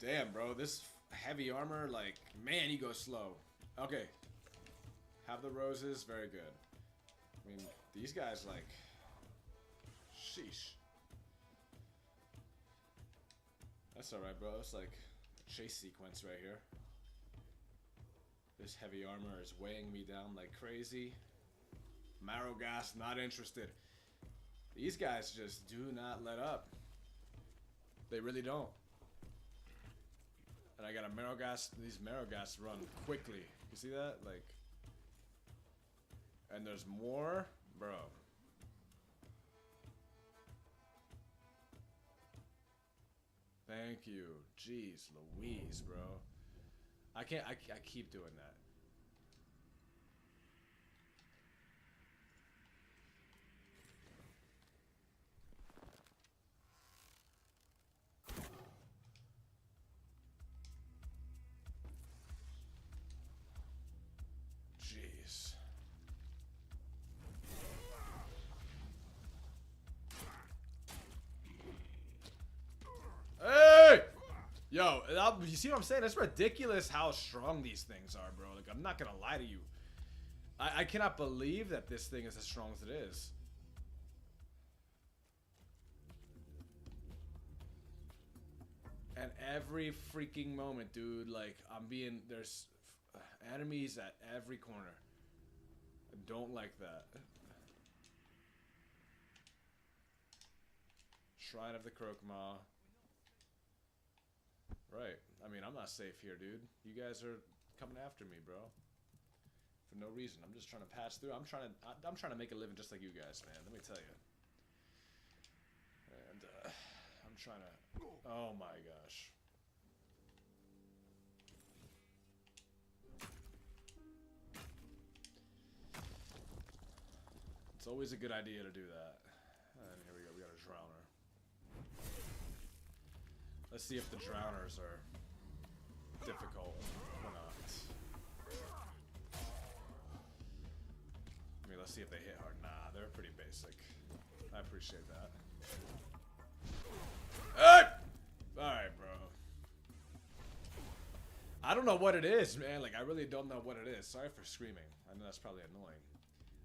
Damn, bro, this heavy armor, like, man, you go slow. Okay. Have the roses, very good. I mean, these guys, like, sheesh. That's alright, bro. It's like a chase sequence right here. This heavy armor is weighing me down like crazy. Marrow-gas, not interested. These guys just do not let up. They really don't. And I got a Marrow-gas. These Marrow-gas run quickly. You see that? Like, and there's more, bro. Thank you. Jeez Louise, bro. I keep doing that. Jeez. Hey! Yo, you see what I'm saying? It's ridiculous how strong these things are, bro. Like, I'm not gonna lie to you. I cannot believe that this thing is as strong as it is. And every freaking moment, dude, like, there's enemies at every corner. I don't like that. Shrine of the Krokmaw. Right. I mean, I'm not safe here, dude. You guys are coming after me, bro. For no reason. I'm just trying to pass through. I'm trying to make a living just like you guys, man. Let me tell you. And I'm trying to. Oh my gosh. It's always a good idea to do that. And here we go. We got a drowner. Let's see if the drowners are difficult or not. I mean, let's see if they hit hard. Nah, they're pretty basic. I appreciate that. Hey! Alright, bro. I don't know what it is, man. Like, I really don't know what it is. Sorry for screaming. I know that's probably annoying.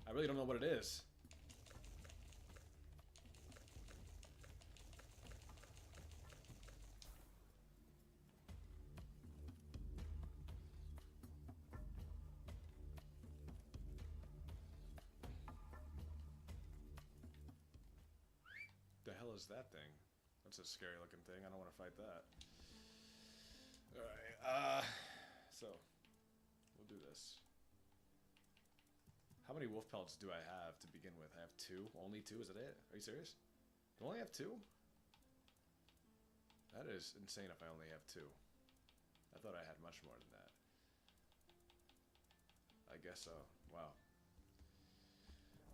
I really don't know what it is. is that thing? That's a scary looking thing. I don't want to fight that. Alright, so we'll do this. How many wolf pelts do I have to begin with? I have 2. Only 2? Is that it? Are you serious? Do I only have 2? That is insane if I only have 2. I thought I had much more than that. I guess so. Wow.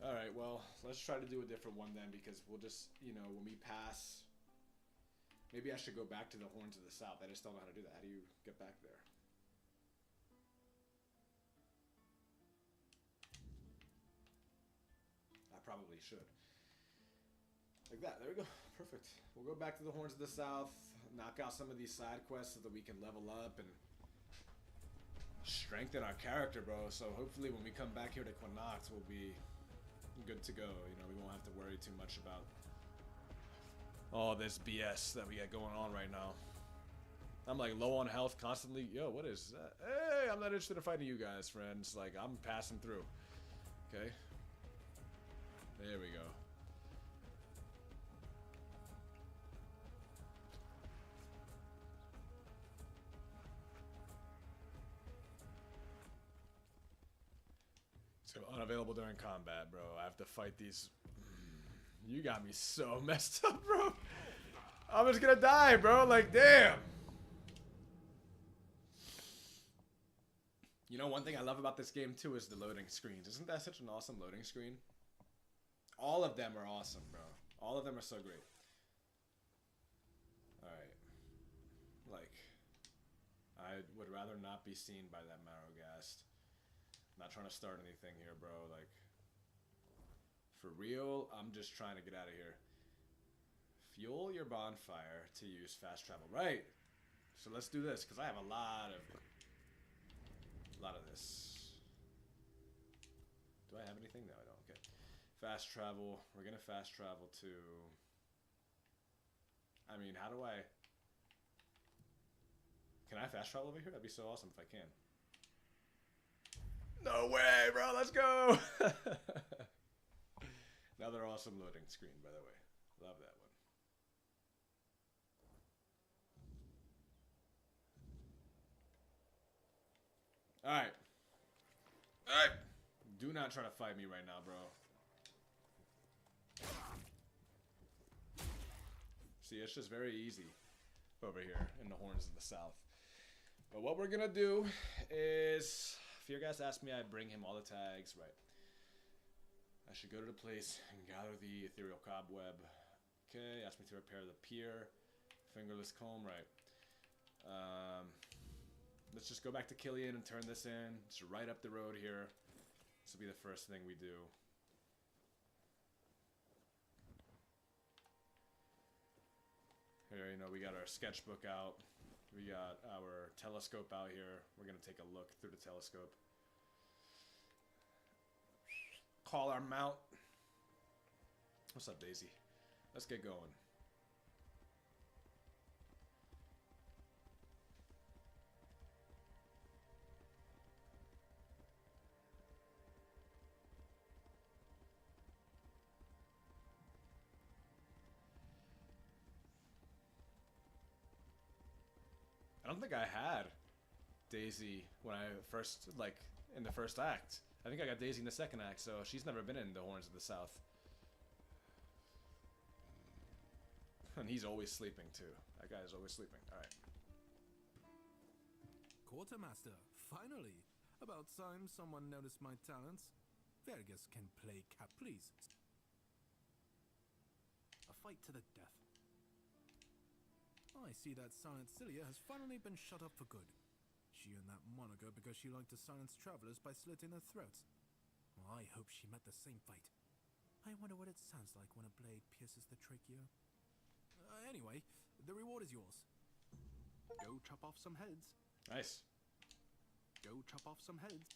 Alright, well, let's try to do a different one then, because we'll just, you know, when we pass... Maybe I should go back to the Horns of the South. I just don't know how to do that. How do you get back there? I probably should. Like that. There we go. Perfect. We'll go back to the Horns of the South, knock out some of these side quests so that we can level up and strengthen our character, bro. So hopefully when we come back here to Quinox, we'll be good to go. You know, we won't have to worry too much about all this BS that we got going on right now. I'm like low on health constantly. Yo, what is that? Hey, I'm not interested in fighting you guys, friends. Like, I'm passing through. Okay. There we go. So unavailable during combat, bro. I have to fight these. You got me so messed up, bro. I'm just gonna die, bro. Like, damn. You know, one thing I love about this game, too, is the loading screens. Isn't that such an awesome loading screen? All of them are awesome, bro. All of them are so great. Alright. Like, I would rather not be seen by that Marrowghast. I'm not trying to start anything here, bro. Like, for real, I'm just trying to get out of here. Fuel your bonfire to use fast travel. Right. So let's do this, because I have a lot of this. Do I have anything? No, I don't. Okay. Fast travel. We're going to fast travel to... I mean, how do I... Can I fast travel over here? That'd be so awesome if I can. No way, bro. Let's go. Another awesome loading screen, by the way. Love that one. Alright. Alright. Do not try to fight me right now, bro. See, it's just very easy over here in the Horns of the South. But what we're gonna do is... Fearghast asked me I bring him all the tags. Right. I should go to the place and gather the ethereal cobweb. Okay, asked me to repair the pier. Fingerless comb, right. Let's just go back to Killian and turn this in. It's right up the road here. This will be the first thing we do. Here, you know, we got our sketchbook out. We got our telescope out here. We're going to take a look through the telescope. Call our mount. What's up, Daisy? Let's get going. I don't think I had Daisy when I first, like, in the first act. I think I got Daisy in the second act, so she's never been in the Horns of the South. And he's always sleeping, too. That guy is always sleeping. Alright. Quartermaster, finally! About time someone noticed my talents. Vergas can play cap, please. A fight to the death. I see that Silent Cilia has finally been shut up for good. She earned that moniker because she liked to silence travelers by slitting their throats. Well, I hope she met the same fate. I wonder what it sounds like when a blade pierces the trachea. Anyway, the reward is yours. Go chop off some heads. Nice. Go chop off some heads.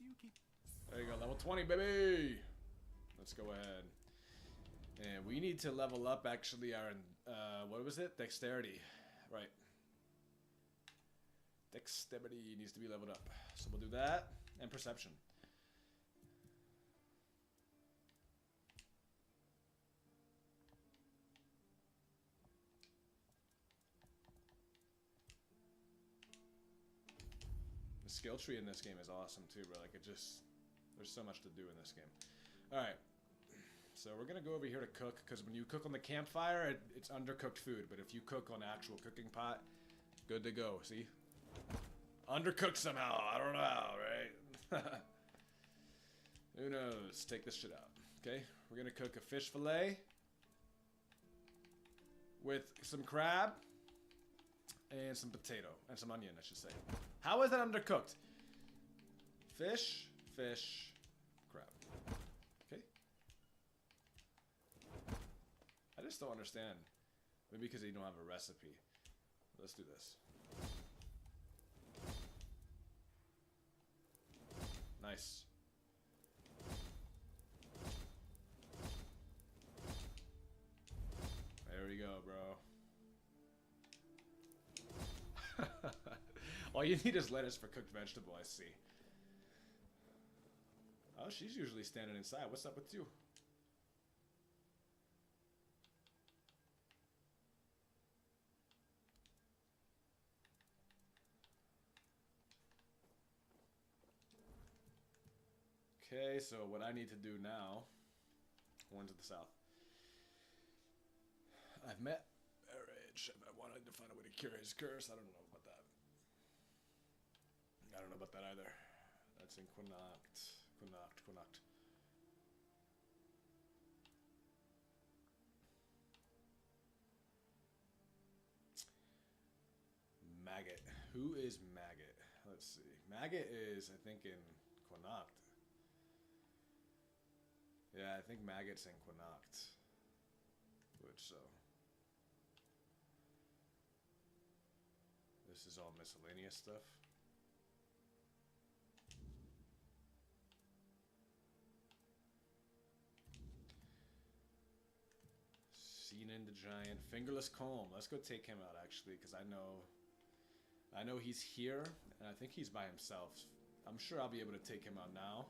Do you keep... There you go, level 20, baby! Let's go ahead. And we need to level up, actually, our, what was it? Dexterity. Right. Dexterity needs to be leveled up. So we'll do that. And perception. skill tree in this game is awesome too, bro. Like, it just, there's so much to do in this game. All right, so we're gonna go over here to cook, because when you cook on the campfire, it's undercooked food. But if you cook on actual cooking pot, good to go. See, undercooked somehow. I don't know how, right? Who knows? Take this shit out. Okay, we're gonna cook a fish fillet with some crab and some potato and some onion, I should say. How is that undercooked? Fish, fish, crab. Okay. I just don't understand. Maybe because they don't have a recipe. Let's do this. Nice. There we go, bro. All you need is lettuce for cooked vegetable, I see. Oh, she's usually standing inside. What's up with you? Okay, so what I need to do now, one to the south. I've met marriage. I wanted to find a way to cure his curse. I don't know about that. I don't know about that either. That's in Quinact. Quinact. Maggot. Who is Maggot? Let's see. Maggot is, I think, in Quinact. Yeah, I think Maggot's in Quinact. Which, so. This is all miscellaneous stuff. Sinan the Giant. Fingerless Comb. Let's go take him out, actually, because I know he's here, and I think he's by himself. I'm sure I'll be able to take him out now.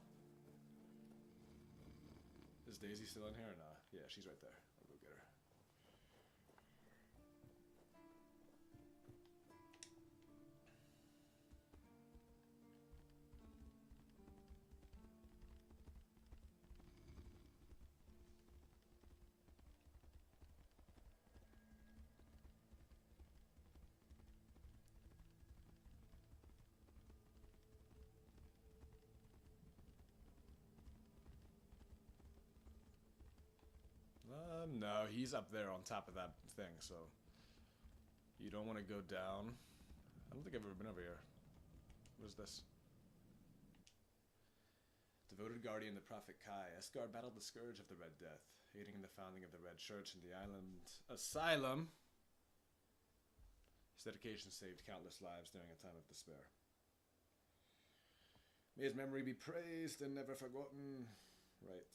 Is Daisy still in here or not? Yeah, she's right there. I'll go get her. No, he's up there on top of that thing, so you don't want to go down. I don't think I've ever been over here. What is this? Devoted guardian, the Prophet Kai. Esgar battled the scourge of the Red Death, aiding in the founding of the Red Church in the island asylum. His dedication saved countless lives during a time of despair. May his memory be praised and never forgotten. Right.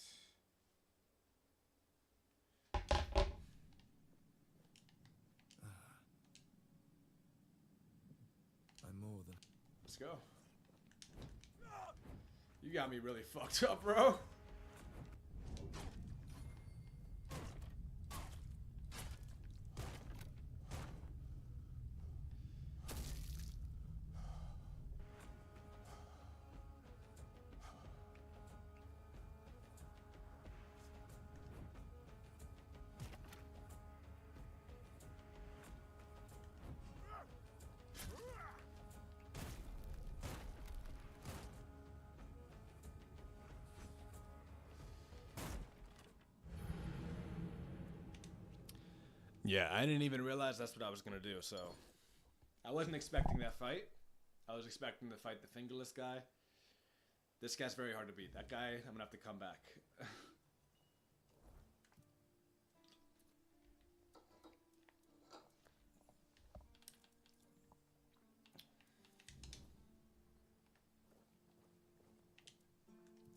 Let's go. You got me really fucked up, bro. Yeah, I didn't even realize that's what I was going to do, so I wasn't expecting that fight. I was expecting to fight the fingerless guy. This guy's very hard to beat. That guy, I'm going to have to come back.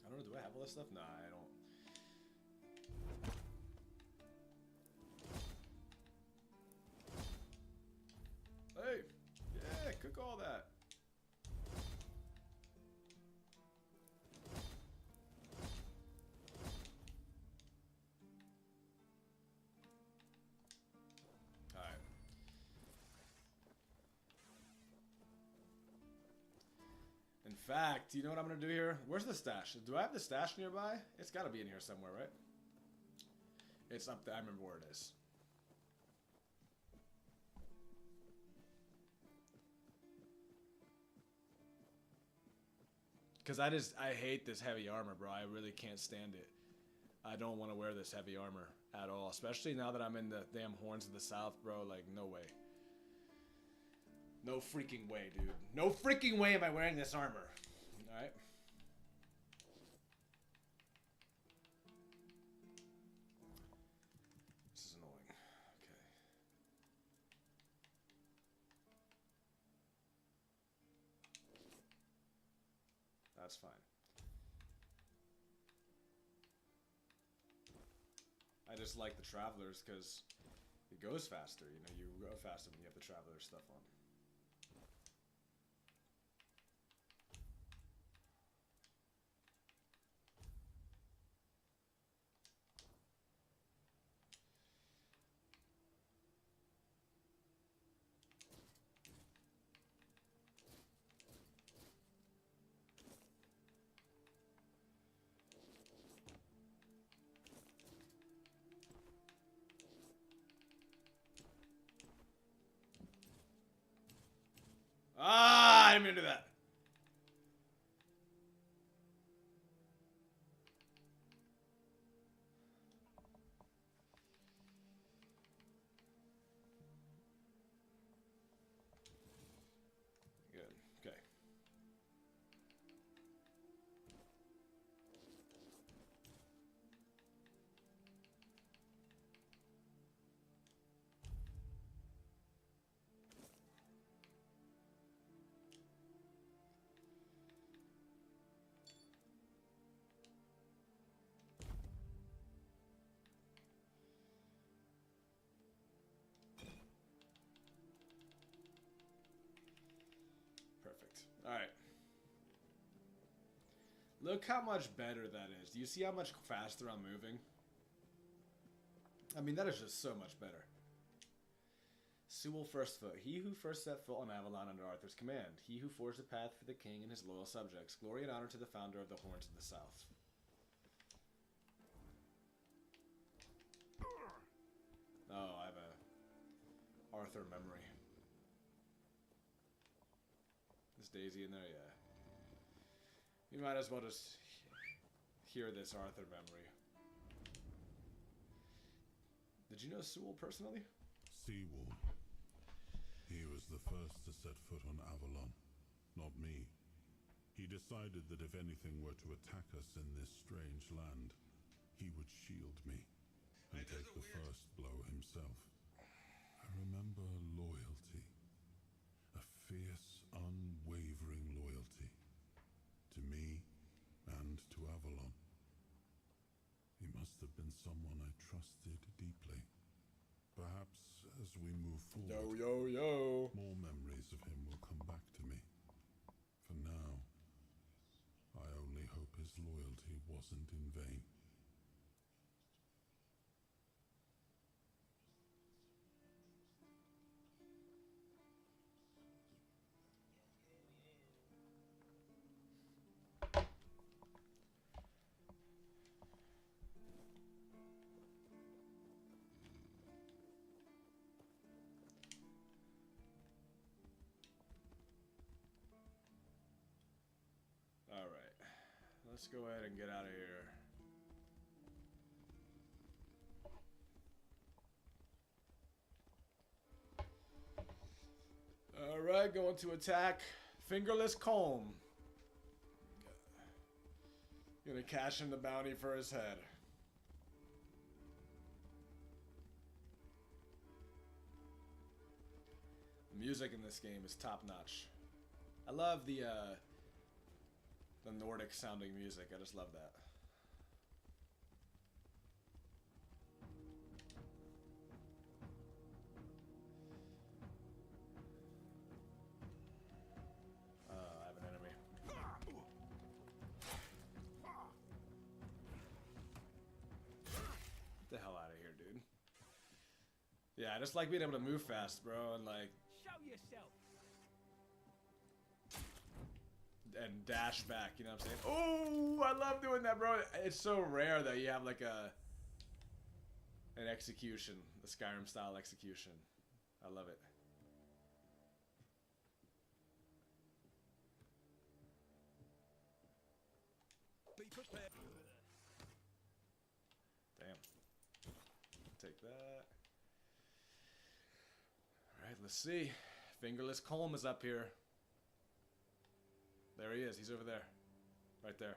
I don't know, do I have all this stuff? Nah, I don't. Hey, yeah, cook all that. All right. fact, you know what I'm gonna do here? Where's the stash? Do I have the stash nearby? It's gotta be in here somewhere, right? It's up there. I remember where it is. Because I hate this heavy armor, bro. I really can't stand it. I don't want to wear this heavy armor at all. Especially now that I'm in the damn Horns of the South, bro. Like, no way. No freaking way, dude. No freaking way am I wearing this armor. Alright. This is annoying. Okay. That's fine. I just like the Travelers because it goes faster. You know, you go faster when you have the Traveler stuff on. Ah, I didn't mean to do that. Good. Okay. Perfect. All right. Look how much better that is. Do you see how much faster I'm moving? I mean, that is just so much better. Sewell First Foot. He who first set foot on Avalon under Arthur's command. He who forged a path for the king and his loyal subjects. Glory and honor to the founder of the Horns of the South. Oh, I have a Arthur memory. Is Daisy in there? Yeah. You might as well just hear this Arthur memory. Did you know Sewell personally? Sewell. He was the first to set foot on Avalon, not me. He decided that if anything were to attack us in this strange land, he would shield me and take the first blow himself. I remember loyalty. A fierce, unwavering loyalty. To me and to Avalon. He must have been someone I trusted deeply. Perhaps as we move forward, more memories of him will come back to me. For now, I only hope his loyalty wasn't in vain. Alright. Let's go ahead and get out of here. Alright, going to attack Fingerless Comb. Gonna cash in the bounty for his head. The music in this game is top notch. I love the Nordic sounding music. I just love that. I have an enemy. Get the hell out of here, dude. Yeah, I just like being able to move fast, bro, and like... Show yourself. and dash back, you know what I'm saying? Oh, I love doing that, bro. It's so rare that you have like an execution, the Skyrim style execution. I love it. Be prepared. Damn. Take that. Alright, let's see. Fingerless Colm is up here. There he is. He's over there. Right there.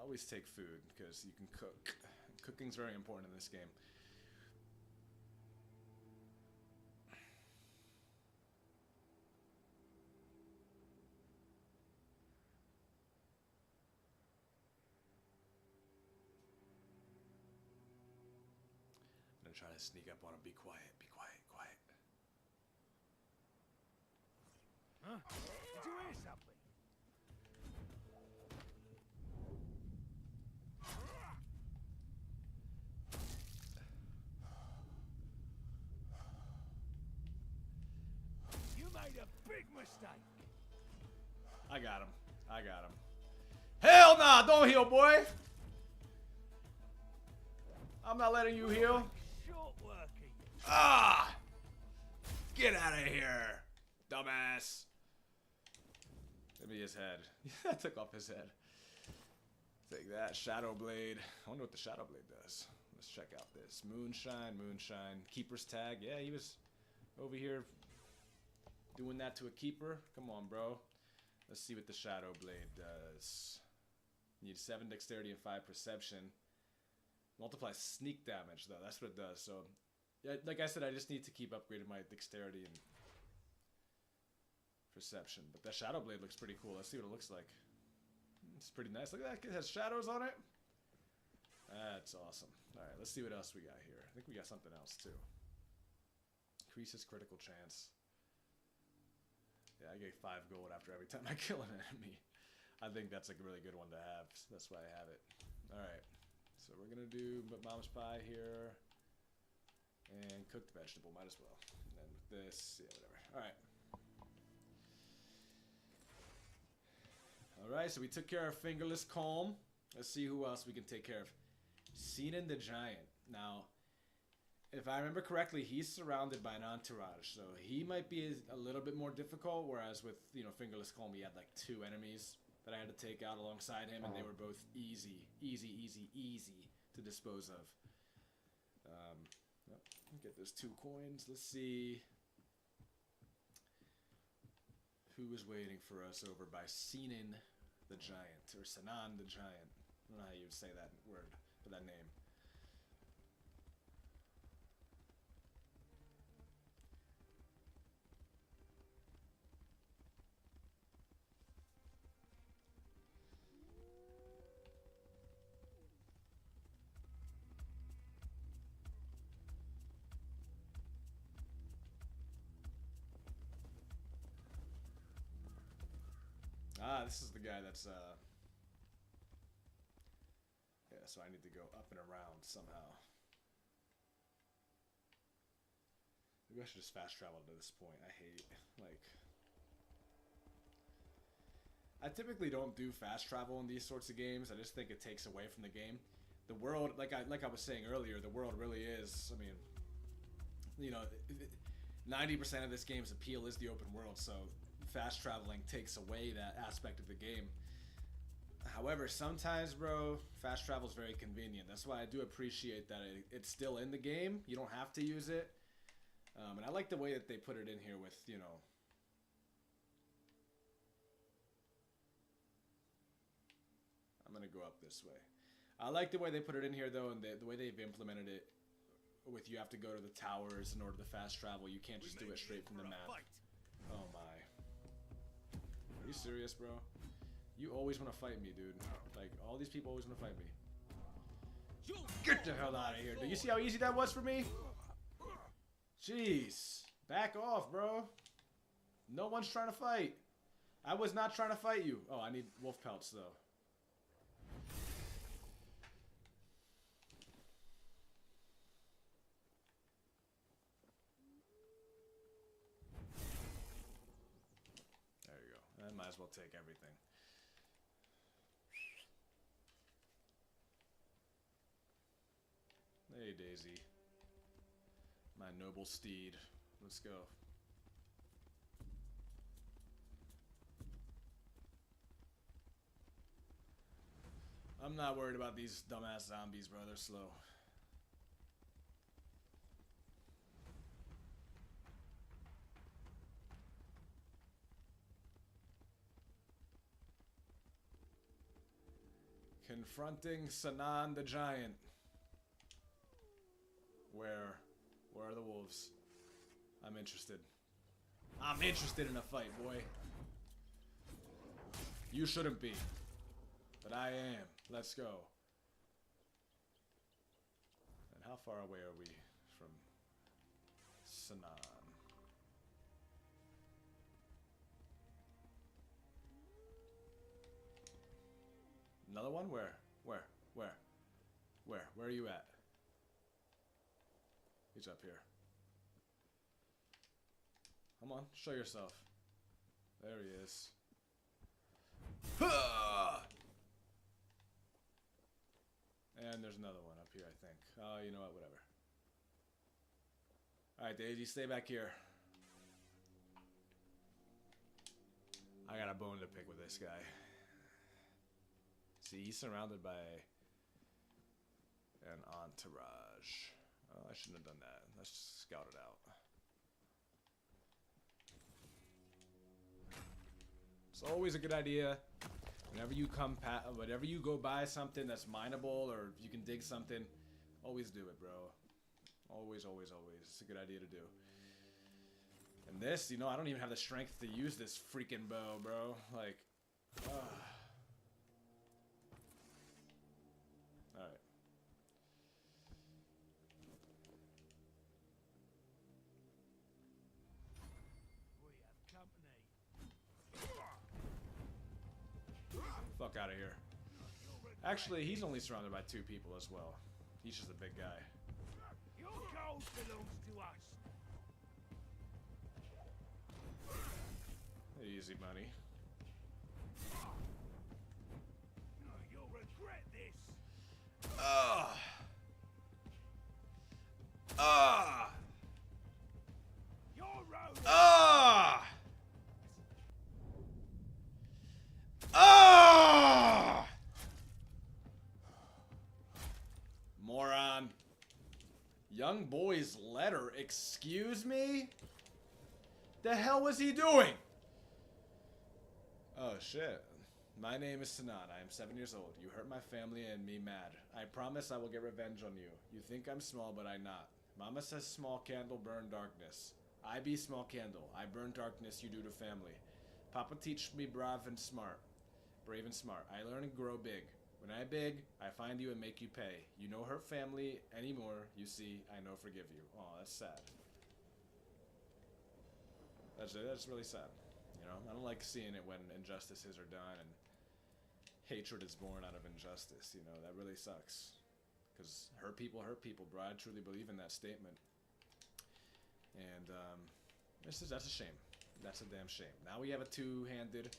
Always take food, because you can cook. Cooking's very important in this game. I'm gonna try to sneak up on him. Be quiet, be quiet, quiet. Huh? Did you hear something? You made a big mistake. I got him. I got him. Hell nah! Don't heal, boy! I'm not letting you heal. Short working. Ah! Get out of here, dumbass. Give me his head. I took off his head. Take that. Shadow Blade. I wonder what the Shadow Blade does. Let's check out this. Moonshine, Moonshine. Keeper's Tag. Yeah, he was over here doing that to a keeper. Come on, bro. Let's see what the Shadow Blade does. You need 7 dexterity and 5 perception. Multiplies sneak damage, though. That's what it does. So, yeah, like I said, I just need to keep upgrading my dexterity and perception. But that Shadow Blade looks pretty cool. Let's see what it looks like. It's pretty nice. Look at that. It has shadows on it. That's awesome. Alright, let's see what else we got here. I think we got something else, too. Increases critical chance. Yeah, I get 5 gold after every time I kill an enemy. I think that's a really good one to have. So that's why I have it. Alright. So we're gonna do mom's pie here. And cooked vegetable, might as well. And then with this, yeah, whatever. Alright. Alright, so we took care of Fingerless Colm. Let's see who else we can take care of. Sinan the Giant. Now, if I remember correctly, he's surrounded by an entourage, so he might be a little bit more difficult, whereas with, you know, Fingerless Colm, he had like 2 enemies that I had to take out alongside him, and they were both easy to dispose of. Yep, get those 2 coins. Let's see who is waiting for us over by Sinan the Giant, or Sinan the Giant. I don't know how you would say that word, or that name. Ah, this is the guy that's, yeah, so I need to go up and around somehow. Maybe I should just fast travel to this point. I hate, like... I typically don't do fast travel in these sorts of games. I just think it takes away from the game. The world, like I was saying earlier, the world really is, I mean, you know, 90% of this game's appeal is the open world, so fast traveling takes away that aspect of the game. However, sometimes, bro, fast travel is very convenient. That's why I do appreciate that it's still in the game. You don't have to use it. And I like the way that they put it in here with, you know... I'm going to go up this way. I like the way they put it in here, though, and the way they've implemented it with you have to go to the towers in order to fast travel. You can't just do it straight from the map. Oh, my. Are you serious, bro? You always want to fight me, dude. Like, all these people always want to fight me. Get the hell out of here. Do you see how easy that was for me? Jeez. Back off, bro. No one's trying to fight. I was not trying to fight you. Oh, I need wolf pelts, though. might as well take everything. Hey, Daisy. My noble steed. Let's go. I'm not worried about these dumbass zombies, bro. They're slow. Confronting Sanan the Giant. Where are the wolves? I'm interested. I'm interested in a fight, boy. You shouldn't be. But I am. Let's go. And how far away are we from Sanan? Another one? Where? Where are you at? He's up here. Come on, show yourself. There he is. And there's another one up here, I think. Oh, you know what? Whatever. Alright, Daisy, stay back here. I got a bone to pick with this guy. See, he's surrounded by an entourage. Oh, I shouldn't have done that. Let's just scout it out. It's always a good idea whenever you whenever you go buy something that's mineable or you can dig something, always do it, bro. Always, always, always. It's a good idea to do. And this, you know, I don't even have the strength to use this freaking bow, bro. Like, alright. Fuck out of here. Actually, he's only surrounded by 2 people as well. He's just a big guy. Your gold belongs to us. Easy money. You'll regret this. Your road. Moron. Young boy's letter. Excuse me? The hell was he doing? Oh shit. My name is Sanan. I am 7 years old. You hurt my family and me mad. I promise I will get revenge on you. You think I'm small, but I not. Mama says small candle burn darkness. I be small candle. I burn darkness you do to family. Papa teach me brave and smart. Brave and smart. I learn and grow big. When I big, I find you and make you pay. You no hurt family anymore. You see, I no forgive you. Oh, that's sad. That's really sad. You know, I don't like seeing it when injustices are done and hatred is born out of injustice. You know, that really sucks. Because hurt people, bro. I truly believe in that statement. And that's a shame. That's a damn shame. Now we have a two-handed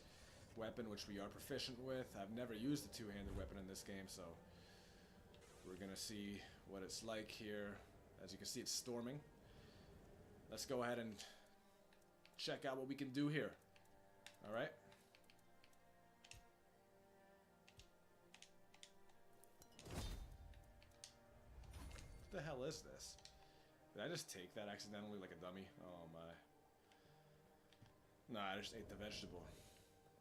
weapon, which we are proficient with. I've never used a two-handed weapon in this game, so we're gonna see what it's like here. As you can see, it's storming. Let's go ahead and check out what we can do here. Alright? What the hell is this? Did I just take that accidentally like a dummy? Oh my. Nah, I just ate the vegetable.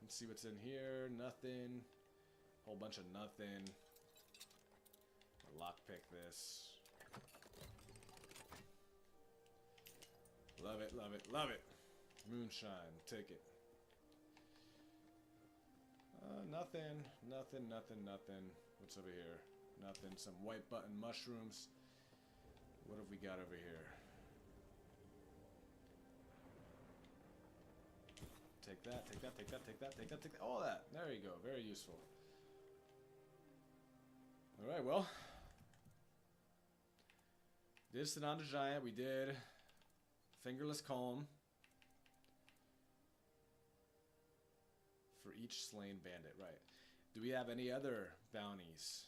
Let's see what's in here. Nothing. Whole bunch of nothing. Lockpick this. Love it, love it, love it. Moonshine, take it. Nothing, nothing, nothing, nothing. What's over here? Nothing. Some white button mushrooms. What have we got over here? Take that, take that, take that, take that, take that, take that. All that. There you go. Very useful. Alright, well. Did Sanan the Giant. We did Fingerless Calm. each slain bandit. Right. Do we have any other bounties?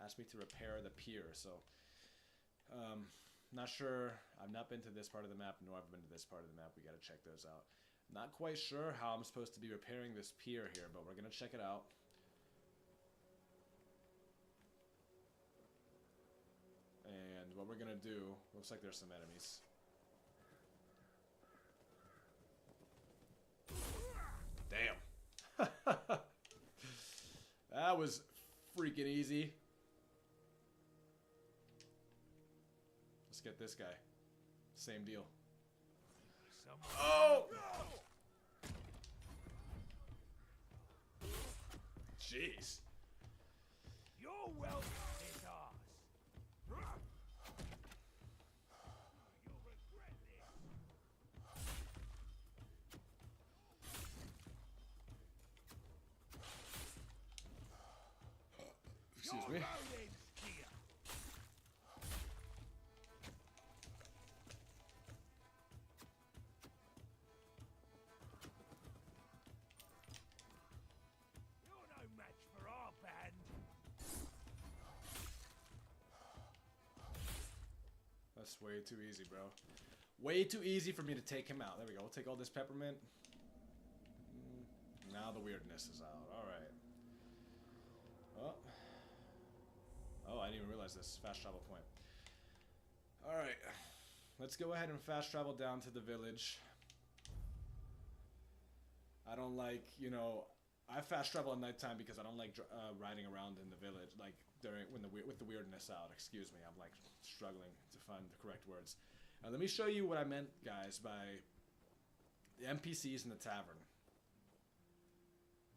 Asked me to repair the pier, so not sure. I've not been to this part of the map, nor I've been to this part of the map. We gotta check those out. Not quite sure how I'm supposed to be repairing this pier here, but we're gonna check it out. And what we're gonna do, looks like there's some enemies. Damn. That was freaking easy. Let's get this guy. Same deal. Oh! Jeez. You're welcome, it's ours. You'll regret this. Excuse me. That's way too easy, bro. Way too easy for me to take him out. There we go. We'll take all this peppermint. Now the weirdness is out. Alright. Oh, I didn't even realize this. Fast travel point. Alright. Let's go ahead and fast travel down to the village. I don't like, you know, I fast travel at nighttime because I don't like riding around in the village, like with the weirdness out. Excuse me, I'm like struggling to find the correct words. Let me show you what I meant, guys, by the NPCs in the tavern.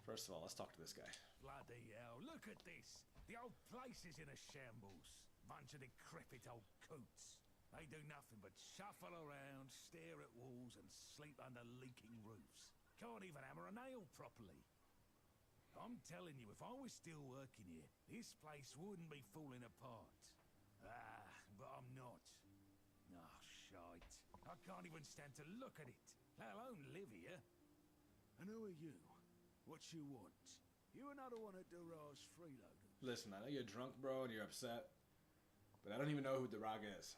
First of all, let's talk to this guy. Bloody hell, look at this. The old place is in a shambles. Bunch of decrepit old coots. They do nothing but shuffle around, stare at walls, and sleep under leaking roofs. Can't even hammer a nail properly. I'm telling you, if I was still working here, this place wouldn't be falling apart. Ah, but I'm not. Ah, shite. I can't even stand to look at it, let alone live here. And who are you? What you want? You another one of Durar's freeloaders? Listen, I know you're drunk, bro, and you're upset, but I don't even know who Duraga is.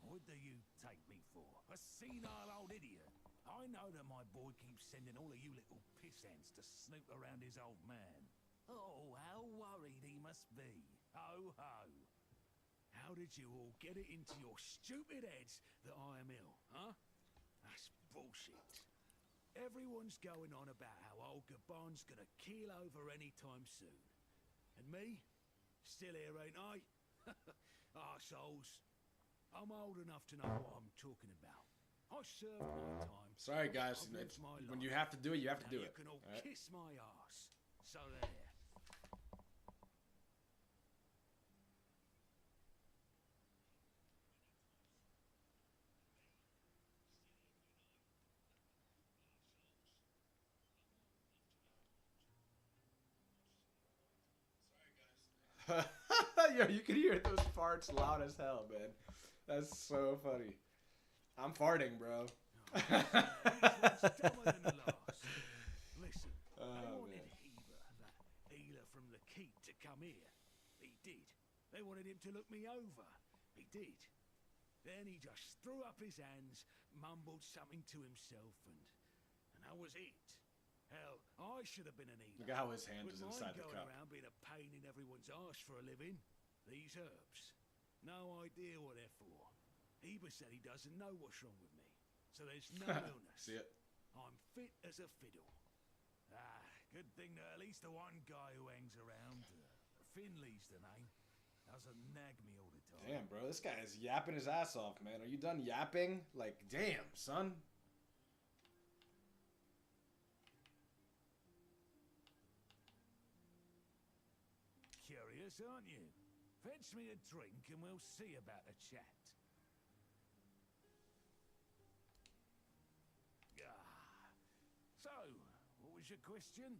What do you take me for? A senile old idiot? I know that my boy keeps sending all of you little pissants to snoop around his old man. Oh, how worried he must be. Ho, ho. How did you all get it into your stupid heads that I am ill, huh? That's bullshit. Everyone's going on about how old Gabon's gonna keel over anytime soon. And me? Still here, ain't I? Arseholes. I'm old enough to know what I'm talking about. I served my time. Sorry, guys. When you have to do it, you have to do it. You can all kiss my ass. So there. Yo, you can hear those farts loud as hell, man. That's so funny. I'm farting, bro. Listen, they wanted Healer from the keep to come here. He did. They wanted him to look me over. He did. Then he just threw up his hands, mumbled something to himself, and that was it. Hell, I should have been an healer. Look at how his hand is inside the cup. Going around being a pain in everyone's arse for a living. These herbs. No idea what they're for. Eva said he doesn't know what's wrong with me. So there's no illness. See it? I'm fit as a fiddle. Ah, good thing that at least the one guy who hangs around, Finley's the name, doesn't nag me all the time. Damn, bro, this guy is yapping his ass off, man. Are you done yapping? Like, damn, son. Curious, aren't you? Fetch me a drink and we'll see about a chat. So, what was your question?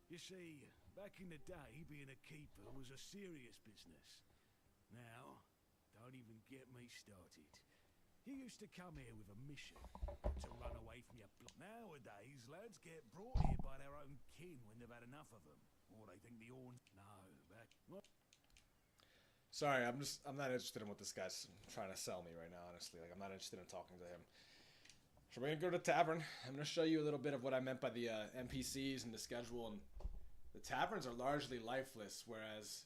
You see, back in the day, being a keeper was a serious business. Now, don't even get me started. You used to come here with a mission to run away from your block. Nowadays, lads get brought here by their own kin when they've had enough of them. Or they think the horns... No, back... What? Sorry, I'm not interested in what this guy's trying to sell me right now, honestly. Like, I'm not interested in talking to him. So we're gonna go to the tavern. I'm gonna show you a little bit of what I meant by the NPCs and the schedule. And the taverns are largely lifeless, whereas...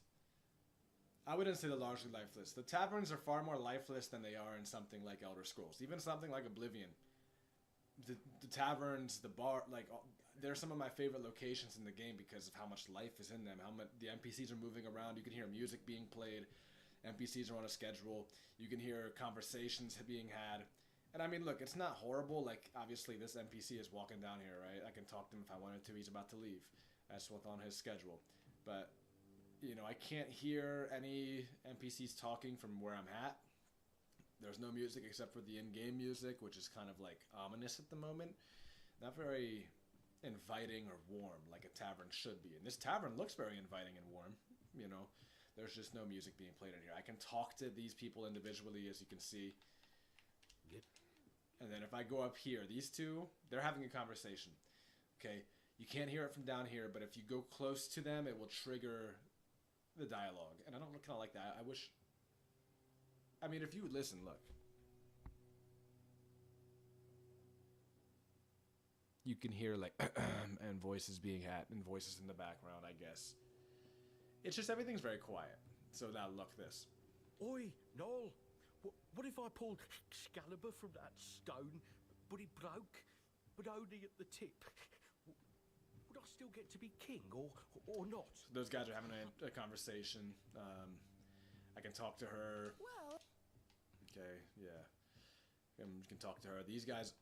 I wouldn't say they're largely lifeless. The taverns are far more lifeless than they are in something like Elder Scrolls. Even something like Oblivion. The taverns, the bar, like, they're some of my favorite locations in the game because of how much life is in them. How much the NPCs are moving around. You can hear music being played. NPCs are on a schedule. You can hear conversations being had. And I mean, look, it's not horrible. Like, obviously, this NPC is walking down here, right? I can talk to him if I wanted to. He's about to leave. That's what's on his schedule. But... you know, I can't hear any NPCs talking from where I'm at. There's no music except for the in-game music, which is kind of like ominous at the moment. Not very inviting or warm like a tavern should be. And this tavern looks very inviting and warm. You know, there's just no music being played in here. I can talk to these people individually, as you can see. Yep. And then if I go up here, these two, they're having a conversation. Okay, you can't hear it from down here, but if you go close to them, it will trigger... the dialogue, and I don't kind of like that. I wish... I mean, if you would listen, look. You can hear, like, and voices being had, and voices in the background, I guess. It's just everything's very quiet. So now, look this. Oi, Noel. What if I pulled Excalibur from that stone, but it broke, but only at the tip? Would I still get to be king, or not? Those guys are having a conversation. I can talk to her. Well... okay, yeah. You can talk to her. These guys...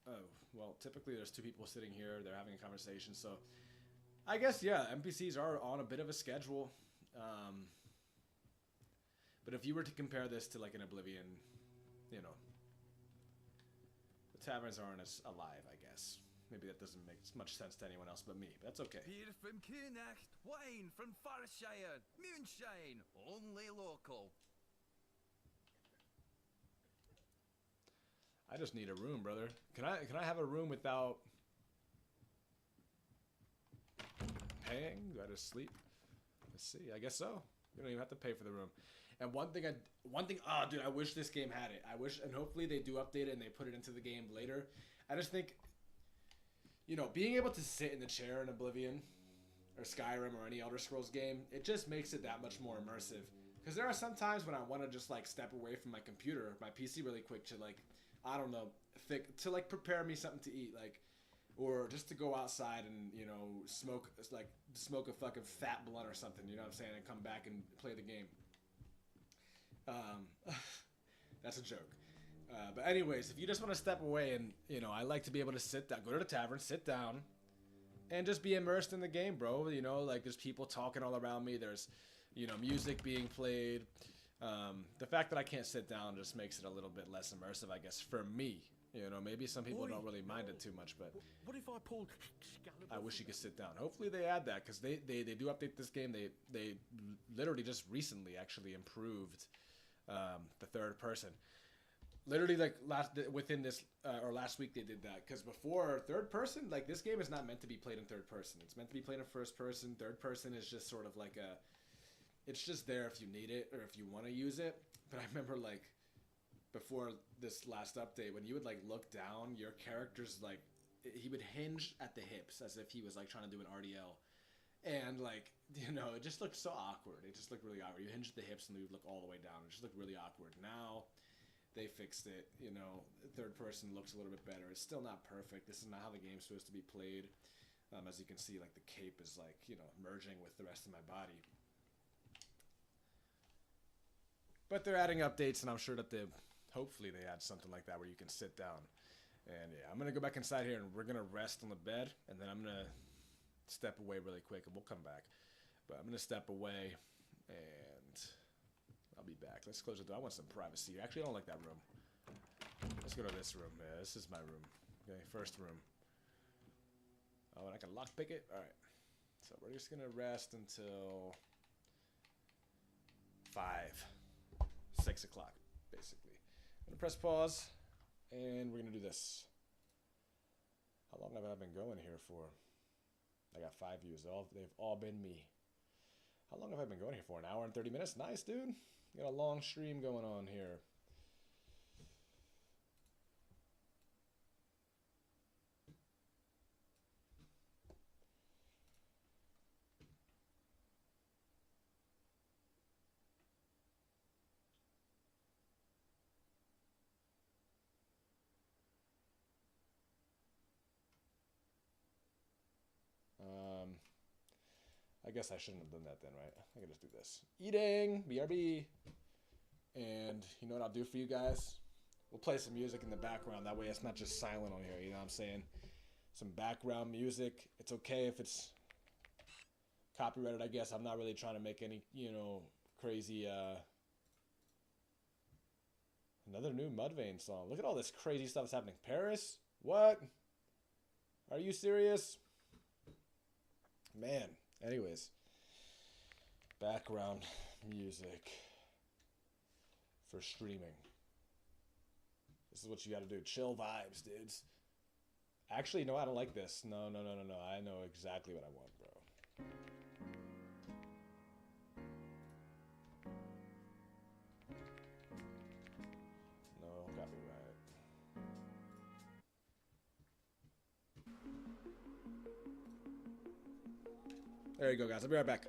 oh, well, typically there's two people sitting here. They're having a conversation, so... I guess, yeah, NPCs are on a bit of a schedule. But if you were to compare this to, like, an Oblivion, you know... the taverns aren't as alive, I guess. Maybe that doesn't make much sense to anyone else but me. But that's okay. Beer from Connacht, wine from Farshire, moonshine, only local. I just need a room, brother. Can I have a room without paying? Do I just sleep? Let's see. I guess so. You don't even have to pay for the room. And one thing, oh, dude, I wish this game had it. I wish, and hopefully they do update it and they put it into the game later. I just think, you know, being able to sit in the chair in Oblivion or Skyrim or any Elder Scrolls game, it just makes it that much more immersive. Because there are some times when I want to just, like, step away from my computer, my PC really quick to, like, I don't know, to, like, prepare me something to eat, like, or just to go outside and, you know, smoke a fucking fat blunt or something, you know what I'm saying, and come back and play the game. That's a joke. But anyways, if you just want to step away and, you know, I like to be able to sit down, go to the tavern, sit down, and just be immersed in the game, bro. You know, like, there's people talking all around me. There's, you know, music being played. The fact that I can't sit down just makes it a little bit less immersive, I guess, for me. You know, maybe some people don't really mind it too much, but what if I pulled Excalibur? I wish you could sit down. Hopefully they add that, because they do update this game. They literally just recently actually improved the third person. Literally, like, last week they did that, because before third person, like, this game is not meant to be played in third person. It's meant to be played in first person. Third person is just sort of like it's just there if you need it or if you want to use it. But I remember, like, before this last update, when you would, like, look down, your character's, like, he would hinge at the hips as if he was, like, trying to do an RDL. And, like, you know, it just looked so awkward. It just looked really awkward. You hinge at the hips and you would look all the way down. It just looked really awkward. Now they fixed it, you know, third person looks a little bit better. It's still not perfect. This is not how the game's supposed to be played. As you can see, like, the cape is, like, you know, merging with the rest of my body. But they're adding updates, and I'm sure that hopefully they add something like that where you can sit down. And yeah, I'm going to go back inside here, and we're going to rest on the bed, and then I'm going to step away really quick, and we'll come back. But I'm going to step away, and I'll be back. Let's close the door. I want some privacy. Actually, I don't like that room. Let's go to this room. Yeah, this is my room. Okay, first room. Oh, and I can lockpick it? All right. So we're just going to rest until 6 o'clock, basically. gonna press pause, and we're gonna do this. How long have I been going here for? I got 5 views. They've all been me. How long have I been going here for? An hour and 30 minutes? Nice, dude. Got a long stream going on here. I guess I shouldn't have done that then, right? I can just do this. Eating! BRB! And you know what I'll do for you guys? We'll play some music in the background. That way it's not just silent on here, you know what I'm saying? Some background music. It's okay if it's copyrighted, I guess. I'm not really trying to make any, you know, crazy, Another new Mudvayne song. Look at all this crazy stuff that's happening. Paris? What? Are you serious? Man. Anyways. Background music for streaming. This is what you gotta do. Chill vibes, dudes. Actually, no, I don't like this. No. I know exactly what I want, bro. No copyright. There you go, guys. I'll be right back.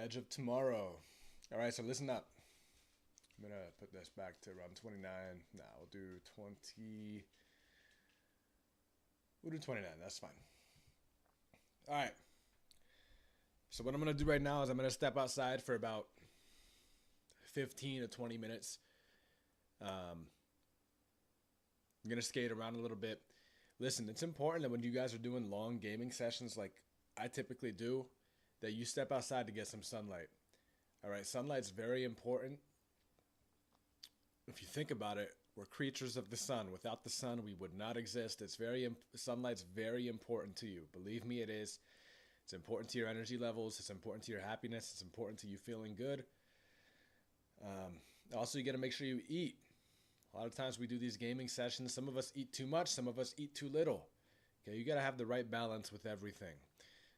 Edge of Tomorrow. All right, so listen up. I'm going to put this back to around 29. Nah, we'll do 20. We'll do 29. That's fine. All right. So what I'm going to do right now is I'm going to step outside for about 15 to 20 minutes. I'm going to skate around a little bit. Listen, it's important that when you guys are doing long gaming sessions like I typically do, that you step outside to get some sunlight. All right, sunlight's very important. If you think about it, we're creatures of the sun. Without the sun, we would not exist. Sunlight's very important to you. Believe me, it is. It's important to your energy levels. It's important to your happiness. It's important to you feeling good. Also, you got to make sure you eat. A lot of times we do these gaming sessions. Some of us eat too much. Some of us eat too little. Okay, you got to have the right balance with everything.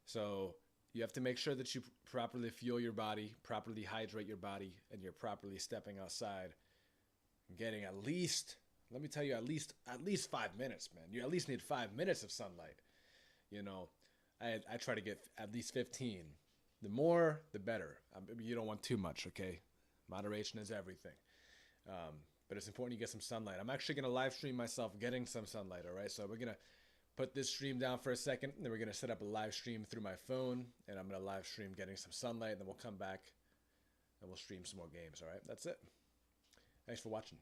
So you have to make sure that you properly fuel your body, properly hydrate your body, and you're properly stepping outside and getting at least, let me tell you, at least 5 minutes, man. You at least need 5 minutes of sunlight. You know, I try to get at least 15. The more, the better. You don't want too much, okay? Moderation is everything. But it's important you get some sunlight. I'm actually going to live stream myself getting some sunlight, all right? So we're going to put this stream down for a second, and then we're going to set up a live stream through my phone, and I'm going to live stream getting some sunlight, and then we'll come back, and we'll stream some more games, all right? That's it. Thanks for watching.